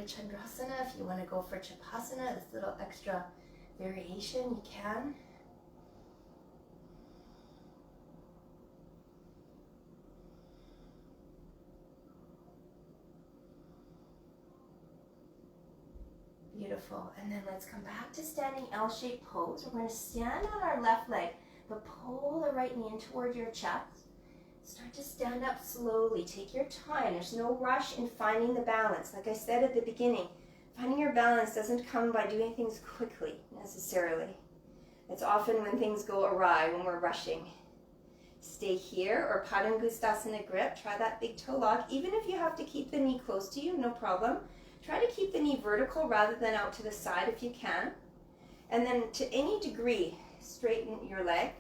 Chandrasana. If you want to go for Chapasana, this little extra variation, you can. Beautiful. And then let's come back to standing L-shaped pose. We're going to stand on our left leg, but pull the right knee in toward your chest. Start to stand up slowly. Take your time. There's no rush in finding the balance. Like I said at the beginning, finding your balance doesn't come by doing things quickly, necessarily. It's often when things go awry, when we're rushing. Stay here, or Padangustasana grip. Try that big toe lock. Even if you have to keep the knee close to you, no problem. Try to keep the knee vertical rather than out to the side if you can. And then to any degree, straighten your leg.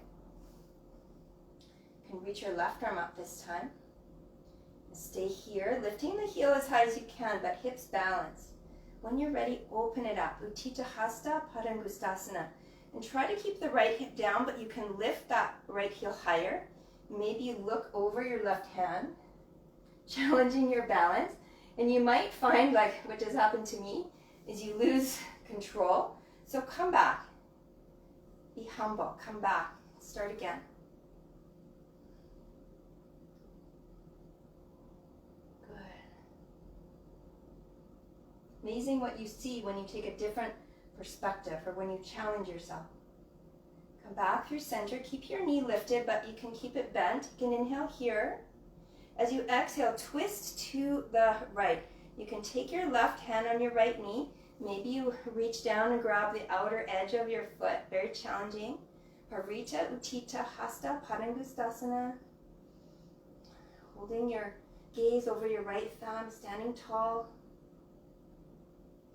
You can reach your left arm up this time. Stay here, lifting the heel as high as you can, but hips balanced. When you're ready, open it up. Utthita Hasta Padangustasana. And try to keep the right hip down, but you can lift that right heel higher. Maybe you look over your left hand, challenging your balance. And you might find, like what has happened to me, is you lose control. So come back. Be humble. Come back. Start again. Good. Amazing what you see when you take a different perspective or when you challenge yourself. Come back through center. Keep your knee lifted, but you can keep it bent. You can inhale here. As you exhale, twist to the right. You can take your left hand on your right knee. Maybe you reach down and grab the outer edge of your foot. Very challenging. Parita Utthita Hasta Padangustasana. Holding your gaze over your right thumb, standing tall.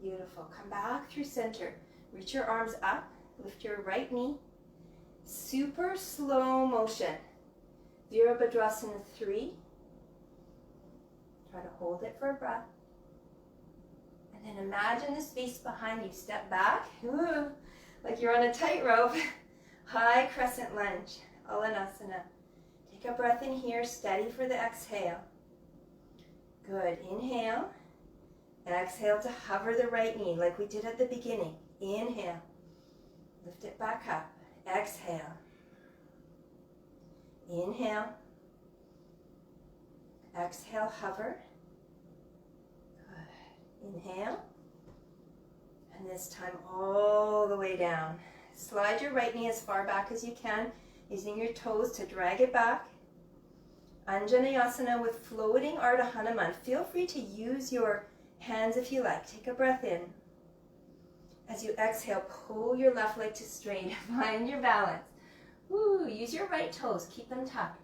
Beautiful. Come back through center. Reach your arms up. Lift your right knee. Super slow motion. Virabhadrasana 3. Try to hold it for a breath. And then imagine the space behind you. Step back. Ooh, like you're on a tightrope. High crescent lunge. Alanasana. Take a breath in here. Steady for the exhale. Good. Inhale. Exhale to hover the right knee like we did at the beginning. Inhale. Lift it back up. Exhale. Inhale. Exhale, hover. Good. Inhale. And this time all the way down. Slide your right knee as far back as you can, using your toes to drag it back. Anjaneyasana with floating Ardha Hanuman. Feel free to use your hands if you like. Take a breath in. As you exhale, pull your left leg to straight. Find your balance. Woo, use your right toes. Keep them tucked.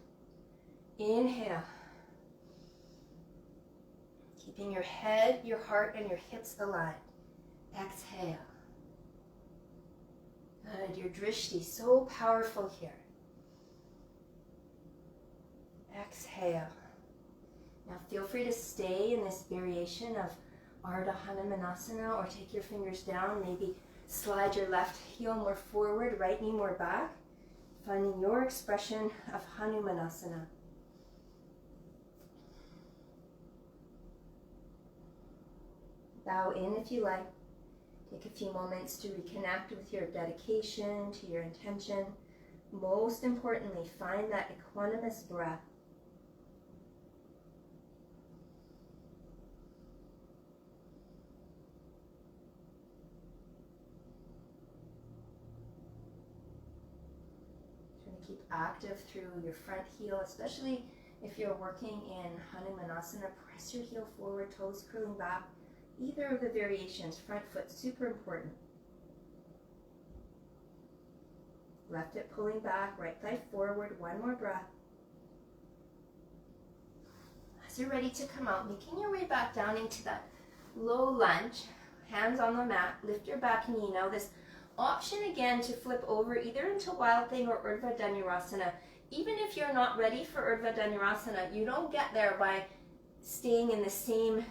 Inhale. Keeping your head, your heart, and your hips aligned. Exhale. Good. Your drishti, so powerful here. Exhale. Now feel free to stay in this variation of Ardha Hanumanasana, or take your fingers down. Maybe slide your left heel more forward, right knee more back. Finding your expression of Hanumanasana. Bow in if you like. Take a few moments to reconnect with your dedication, to your intention. Most importantly, find that equanimous breath. Trying to keep active through your front heel, especially if you're working in Hanumanasana. Press your heel forward, toes curling back. Either of the variations, front foot, super important. Left hip pulling back, right thigh forward, one more breath. As you're ready to come out, making your way back down into that low lunge, hands on the mat, lift your back knee. Now this option again to flip over either into Wild Thing or Urdhva Dhanurasana. Even if you're not ready for Urdhva Dhanurasana, you don't get there by staying in the same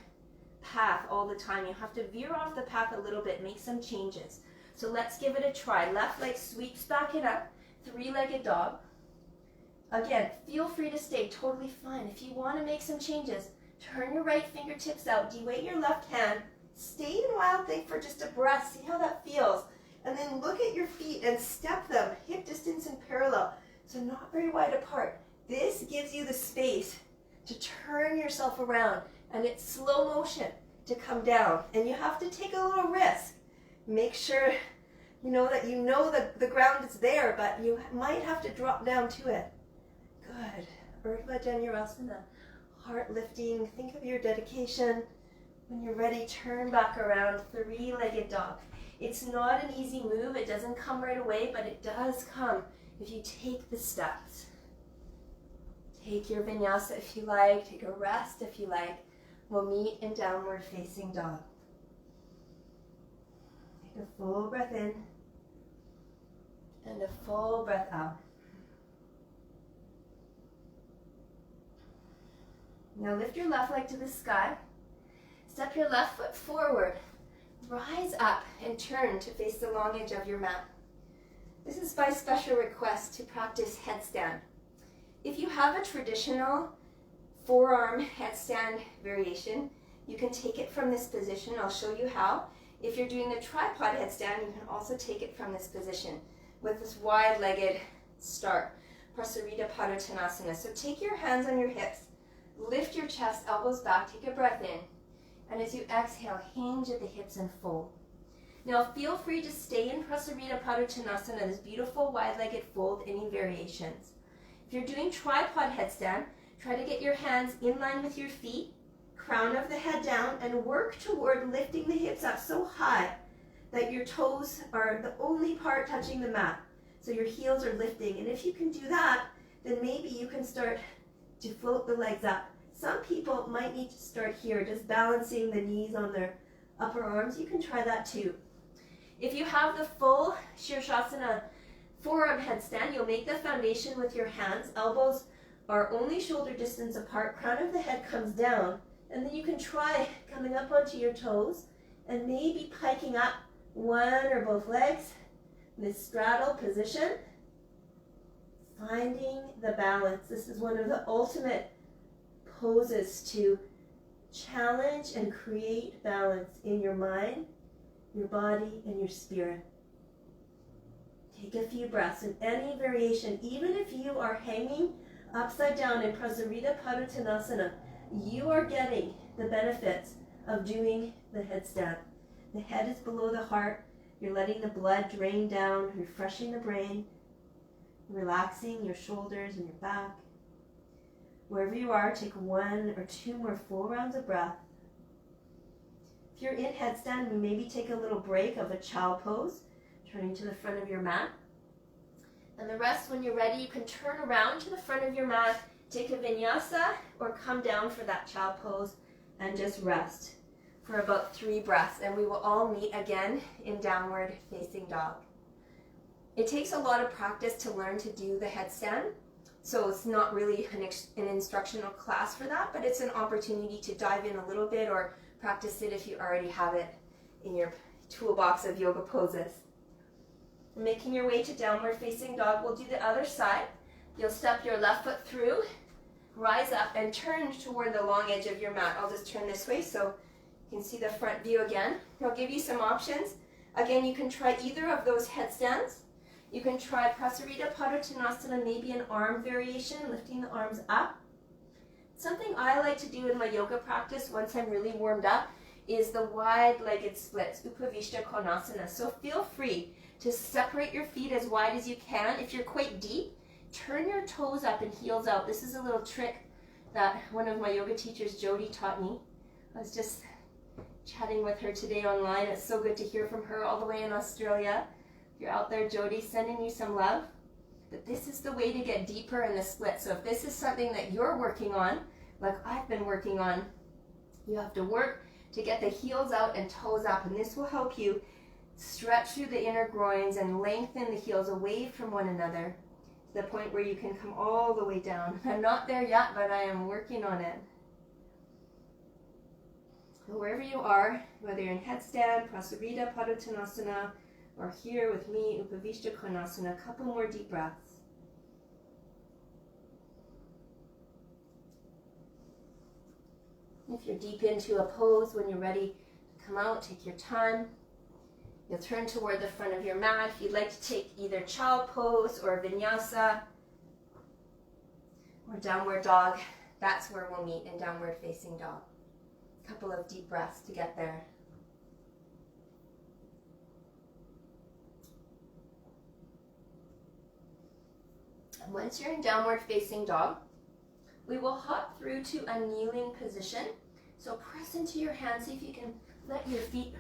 path all the time. You have to veer off the path a little bit, make some changes. So let's give it a try. Left leg sweeps back and up, three-legged dog. Again, feel free to stay, totally fine. If you want to make some changes, turn your right fingertips out, de-weight your left hand, Stay in wild thing for just a breath. See how that feels. And then look at your feet and step them hip distance and parallel. So not very wide apart. This gives you the space to turn yourself around, and it's slow motion to come down. And you have to take a little risk. Make sure that the ground is there, but you might have to drop down to it. Good. Urdhva Dhanurasana. Heart lifting. Think of your dedication. When you're ready, turn back around, three-legged dog. It's not an easy move. It doesn't come right away, but it does come if you take the steps. Take your vinyasa if you like. Take a rest if you like. We'll meet in downward facing dog. Take a full breath in and a full breath out. Now lift your left leg to the sky. Step your left foot forward. Rise up and turn to face the long edge of your mat. This is by special request to practice headstand. If you have a traditional forearm headstand variation, you can take it from this position. I'll show you how. If you're doing the tripod headstand, you can also take it from this position with this wide-legged start, Prasarita Padottanasana. So take your hands on your hips, lift your chest, elbows back, take a breath in, and as you exhale, hinge at the hips and fold. Now feel free to stay in Prasarita Padottanasana, this beautiful wide-legged fold, any variations. If you're doing tripod headstand, try to get your hands in line with your feet, crown of the head down, and work toward lifting the hips up so high that your toes are the only part touching the mat. So your heels are lifting. And if you can do that, then maybe you can start to float the legs up. Some people might need to start here, just balancing the knees on their upper arms. You can try that too. If you have the full Shirshasana forearm headstand, you'll make the foundation with your hands. Elbows are only shoulder distance apart. Crown of the head comes down. And then you can try coming up onto your toes and maybe piking up one or both legs in this straddle position. Finding the balance. This is one of the ultimate poses to challenge and create balance in your mind, your body, and your spirit. Take a few breaths in any variation. Even if you are hanging upside down in Prasarita Padottanasana, you are getting the benefits of doing the headstand. The head is below the heart. You're letting the blood drain down, refreshing the brain, relaxing your shoulders and your back. Wherever you are, take one or two more full rounds of breath. If you're in headstand, maybe take a little break of a child pose, turning to the front of your mat. And the rest, when you're ready, you can turn around to the front of your mat, take a vinyasa, or come down for that child pose and just rest for about 3 breaths. And we will all meet again in downward facing dog. It takes a lot of practice to learn to do the headstand. So it's not really an instructional class for that, but it's an opportunity to dive in a little bit or practice it if you already have it in your toolbox of yoga poses. Making your way to downward facing dog, we'll do the other side. You'll step your left foot through, rise up, and turn toward the long edge of your mat. I'll just turn this way so you can see the front view again. I'll give you some options. Again, you can try either of those headstands. You can try Prasarita Padottanasana, maybe an arm variation, lifting the arms up. Something I like to do in my yoga practice once I'm really warmed up is the wide-legged splits, Upavishta Konasana. So feel free to separate your feet as wide as you can. If you're quite deep, turn your toes up and heels out. This is a little trick that one of my yoga teachers, Jody, taught me. I was just chatting with her today online. It's so good to hear from her all the way in Australia. If you're out there, Jody, sending you some love. But this is the way to get deeper in the split. So if this is something that you're working on, like I've been working on, you have to work to get the heels out and toes up. And this will help you stretch through the inner groins and lengthen the heels away from one another to the point where you can come all the way down. I'm not there yet, but I am working on it. So wherever you are, whether you're in headstand, Prasarita Padottanasana, or here with me, Upavishta Konasana, a couple more deep breaths. If you're deep into a pose, when you're ready, Come out, take your time. You'll turn toward the front of your mat. If you'd like to take either child pose or vinyasa or downward dog, that's where we'll meet in downward facing dog. A couple of deep breaths to get there. And once you're in downward facing dog, we will hop through to a kneeling position. So press into your hands. See if you can let your feet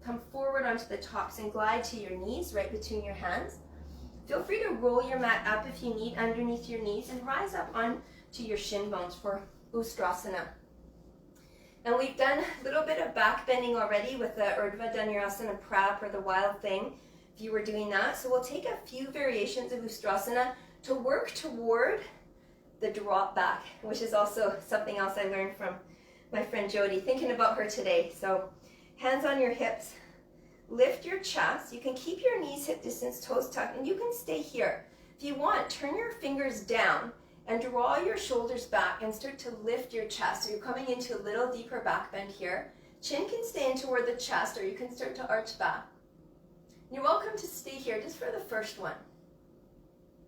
come forward onto the tops and glide to your knees right between your hands. Feel free to roll your mat up if you need underneath your knees and rise up onto your shin bones for Ustrasana. And we've done a little bit of back bending already with the Urdhva Dhanurasana Prap or the Wild Thing, if you were doing that. So we'll take a few variations of Ustrasana to work toward the drop back, which is also something else I learned from my friend Jody, thinking about her today. So hands on your hips, lift your chest. You can keep your knees hip distance, toes tucked, and you can stay here. If you want, turn your fingers down and draw your shoulders back and start to lift your chest. So you're coming into a little deeper back bend here. Chin can stay in toward the chest, or you can start to arch back. You're welcome to stay here just for the first one.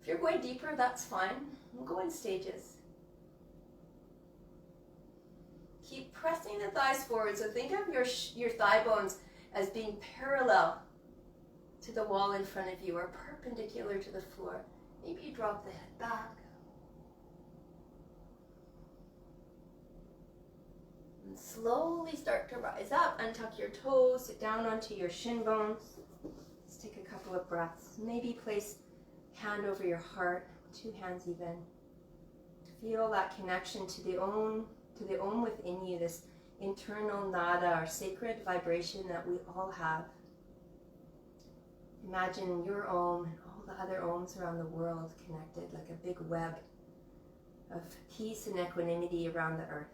If you're going deeper, that's fine. We'll go in stages. Keep pressing the thighs forward. So think of your thigh bones as being parallel to the wall in front of you or perpendicular to the floor. Maybe you drop the head back. And slowly start to rise up. Untuck your toes. Sit down onto your shin bones. Let's take a couple of breaths. Maybe place hand over your heart. 2 hands even. Feel that connection to the Om within you, this internal nada or sacred vibration that we all have. Imagine your Om and all the other Oms around the world connected like a big web of peace and equanimity around the earth.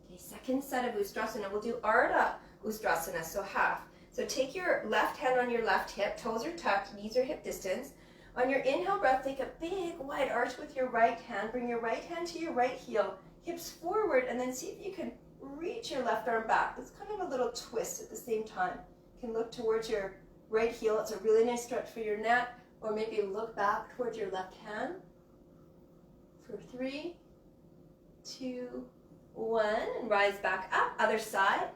Okay, second set of Ustrasana. We'll do Ardha Ustrasana, so half. So take your left hand on your left hip, toes are tucked, knees are hip distance. On your inhale breath, take a big wide arch with your right hand. Bring your right hand to your right heel, hips forward, and then see if you can reach your left arm back. It's kind of a little twist at the same time. You can look towards your right heel. It's a really nice stretch for your neck. Or maybe look back towards your left hand. For 3, 2, 1, and rise back up. Other side.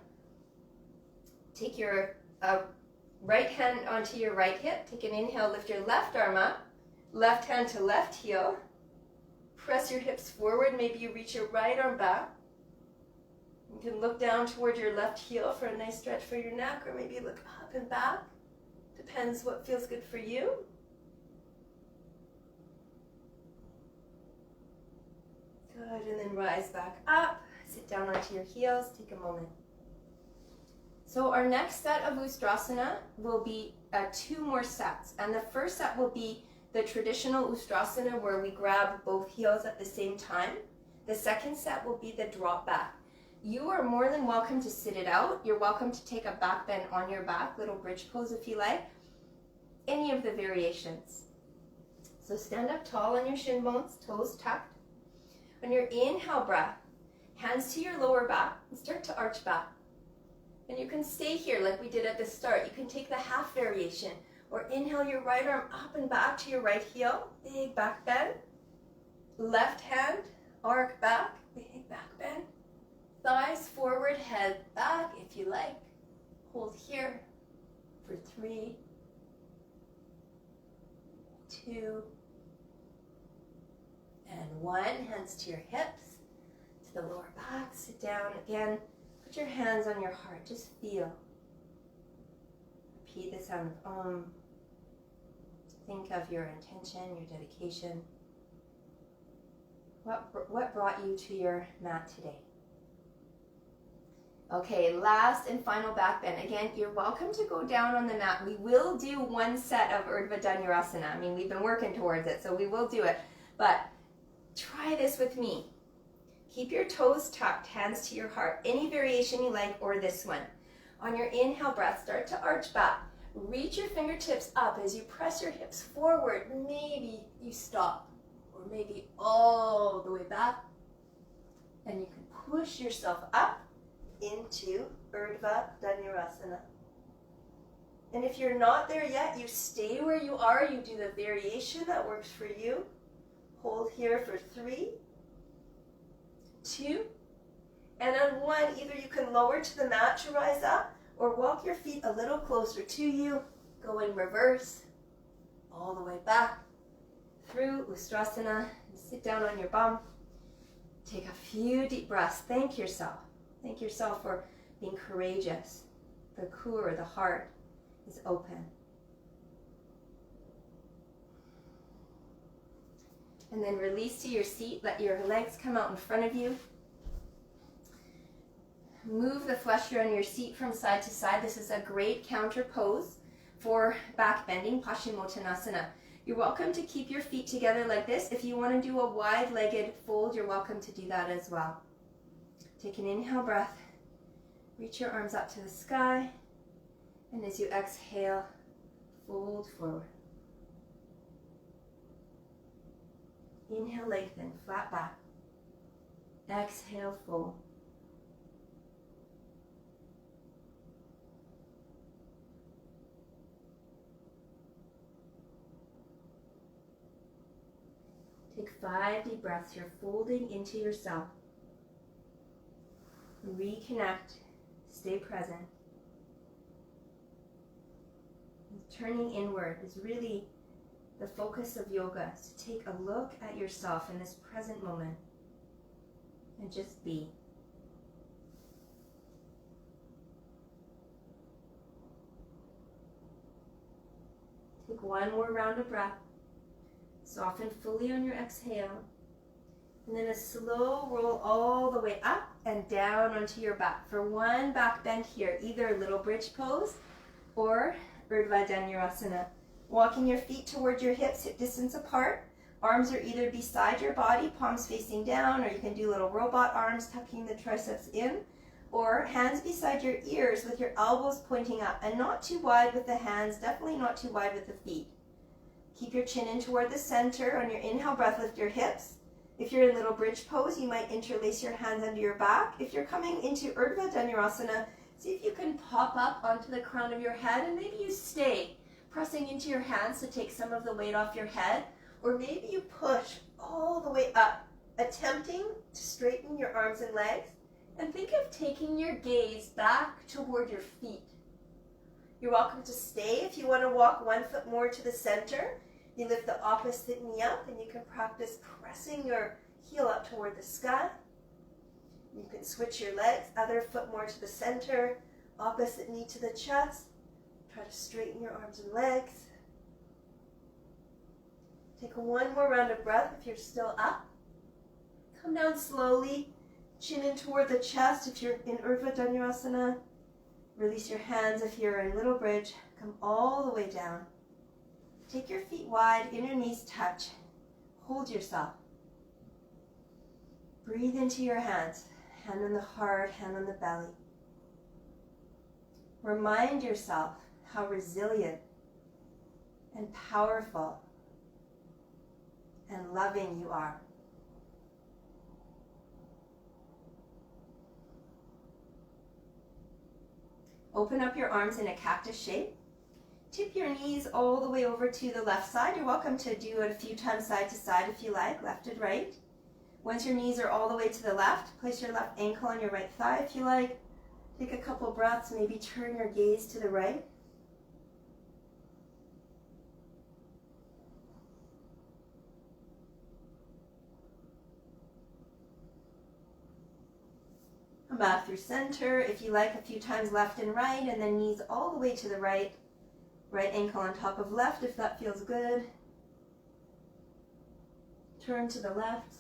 Take your right hand onto your right hip. Take an inhale, lift your left arm up. Left hand to left heel. Press your hips forward. Maybe you reach your right arm back. You can look down toward your left heel for a nice stretch for your neck, or maybe look up and back. Depends what feels good for you. Good, and then rise back up. Sit down onto your heels. Take a moment. So our next set of Ustrasana will be 2 more sets. And the first set will be the traditional Ustrasana where we grab both heels at the same time. The second set will be the drop back. You are more than welcome to sit it out. You're welcome to take a back bend on your back, little bridge pose if you like. Any of the variations. So stand up tall on your shin bones, toes tucked. On your inhale breath, hands to your lower back and start to arch back. And you can stay here like we did at the start. You can take the half variation or inhale your right arm up and back to your right heel. Big back bend. Left hand, arc back, big back bend. Thighs forward, head back if you like. Hold here for 3, 2, and 1. Hands to your hips, to the lower back. Sit down again. Put your hands on your heart. Just feel. Repeat the sound of Om. Think of your intention, your dedication. What brought you to your mat today? Okay, last and final back bend. Again, you're welcome to go down on the mat. We will do 1 set of Urdhva Dhanurasana. I mean, we've been working towards it, so we will do it. But try this with me. Keep your toes tucked, hands to your heart. Any variation you like, or this one. On your inhale breath, start to arch back. Reach your fingertips up as you press your hips forward. Maybe you stop, or maybe all the way back. And you can push yourself up into Urdhva Dhanurasana. And if you're not there yet, you stay where you are. You do the variation that works for you. Hold here for 3, 2, and on 1, either you can lower to the mat to rise up or walk your feet a little closer to you. Go in reverse, all the way back through Ustrasana. Sit down on your bum. Take a few deep breaths. Thank yourself. Thank yourself for being courageous. The kur, the heart, is open. And then release to your seat. Let your legs come out in front of you. Move the flesher on your seat from side to side. This is a great counter pose for back bending, Paschimottanasana. You're welcome to keep your feet together like this. If you want to do a wide-legged fold, you're welcome to do that as well. Take an inhale breath. Reach your arms up to the sky. And as you exhale, fold forward. Inhale, lengthen, flat back. Exhale, fold. Take 5 deep breaths. You're folding into yourself. Reconnect. Stay present. Turning inward is really the focus of yoga, is to take a look at yourself in this present moment and just be. Take one more round of breath. Soften fully on your exhale. And then a slow roll all the way up and down onto your back. For one back bend here, either little bridge pose or Urdhva Dhanurasana. Walking your feet toward your hips, hip distance apart. Arms are either beside your body, palms facing down, or you can do little robot arms, tucking the triceps in, or hands beside your ears with your elbows pointing up, and not too wide with the hands, definitely not too wide with the feet. Keep your chin in toward the center. On your inhale breath, lift your hips. If you're in little bridge pose, you might interlace your hands under your back. If you're coming into Urdhva Dhanurasana, see if you can pop up onto the crown of your head, and maybe you stay pressing into your hands to take some of the weight off your head, or maybe you push all the way up, attempting to straighten your arms and legs, and think of taking your gaze back toward your feet. You're welcome to stay. If you want to walk 1 foot more to the center, you lift the opposite knee up, and you can practice pressing your heel up toward the sky. You can switch your legs, other foot more to the center, opposite knee to the chest. Try to straighten your arms and legs. Take one more round of breath if you're still up. Come down slowly, chin in toward the chest if you're in Urdhva Dhanurasana. Release your hands if you're in little bridge. Come all the way down. Take your feet wide, inner knees touch. Hold yourself. Breathe into your hands. Hand on the heart, hand on the belly. Remind yourself how resilient and powerful and loving you are. Open up your arms in a cactus shape. Tip your knees all the way over to the left side. You're welcome to do it a few times side to side if you like, left and right. Once your knees are all the way to the left, place your left ankle on your right thigh if you like. Take a couple breaths, maybe turn your gaze to the right. Come back through center, if you like, a few times left and right, and then knees all the way to the right. Right ankle on top of left if that feels good. Turn to the left.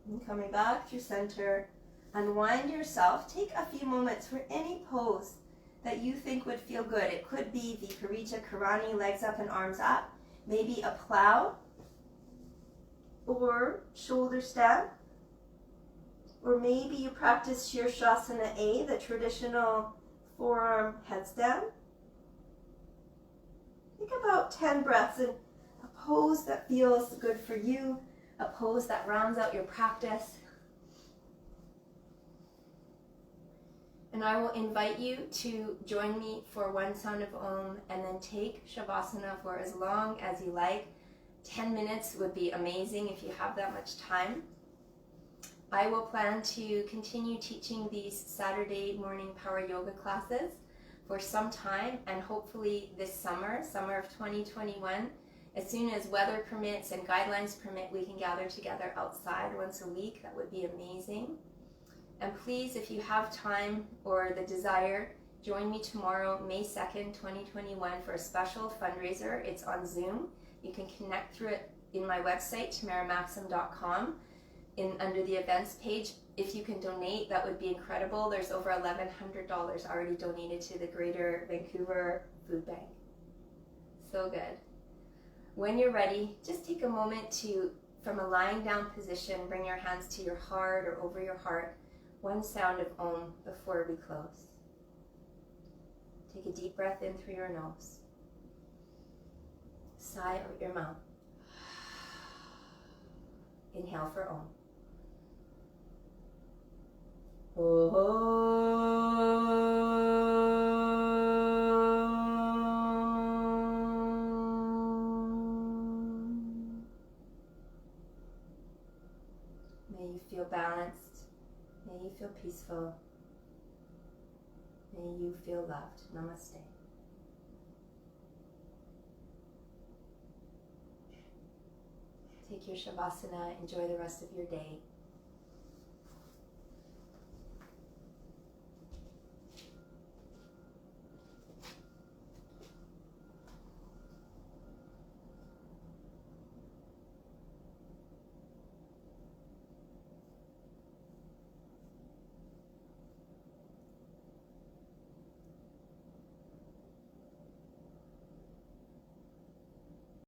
And coming back through center, unwind yourself. Take a few moments for any pose that you think would feel good. It could be Viparita Karani, legs up and arms up. Maybe a plow, or shoulder stand. Or maybe you practice Shirshasana A, the traditional forearm headstand. Think about 10 breaths in a pose that feels good for you, a pose that rounds out your practice. And I will invite you to join me for one sound of Om and then take Shavasana for as long as you like. 10 minutes would be amazing if you have that much time. I will plan to continue teaching these Saturday morning power yoga classes for some time, and hopefully this summer of 2021, as soon as weather permits and guidelines permit, we can gather together outside once a week. That would be amazing. And please, if you have time or the desire, join me tomorrow, May 2nd, 2021, for a special fundraiser. It's on Zoom. You can connect through it in my website, tamaramaxim.com, under the events page. If you can donate, that would be incredible. There's over $1,100 already donated to the Greater Vancouver Food Bank. So good. When you're ready, just take a moment to, from a lying down position, bring your hands to your heart or over your heart. One sound of Om before we close. Take a deep breath in through your nose. Sigh out your mouth. Inhale for Om. May you feel balanced. May you feel peaceful. May you feel loved. Namaste. Take your Shavasana. Enjoy the rest of your day.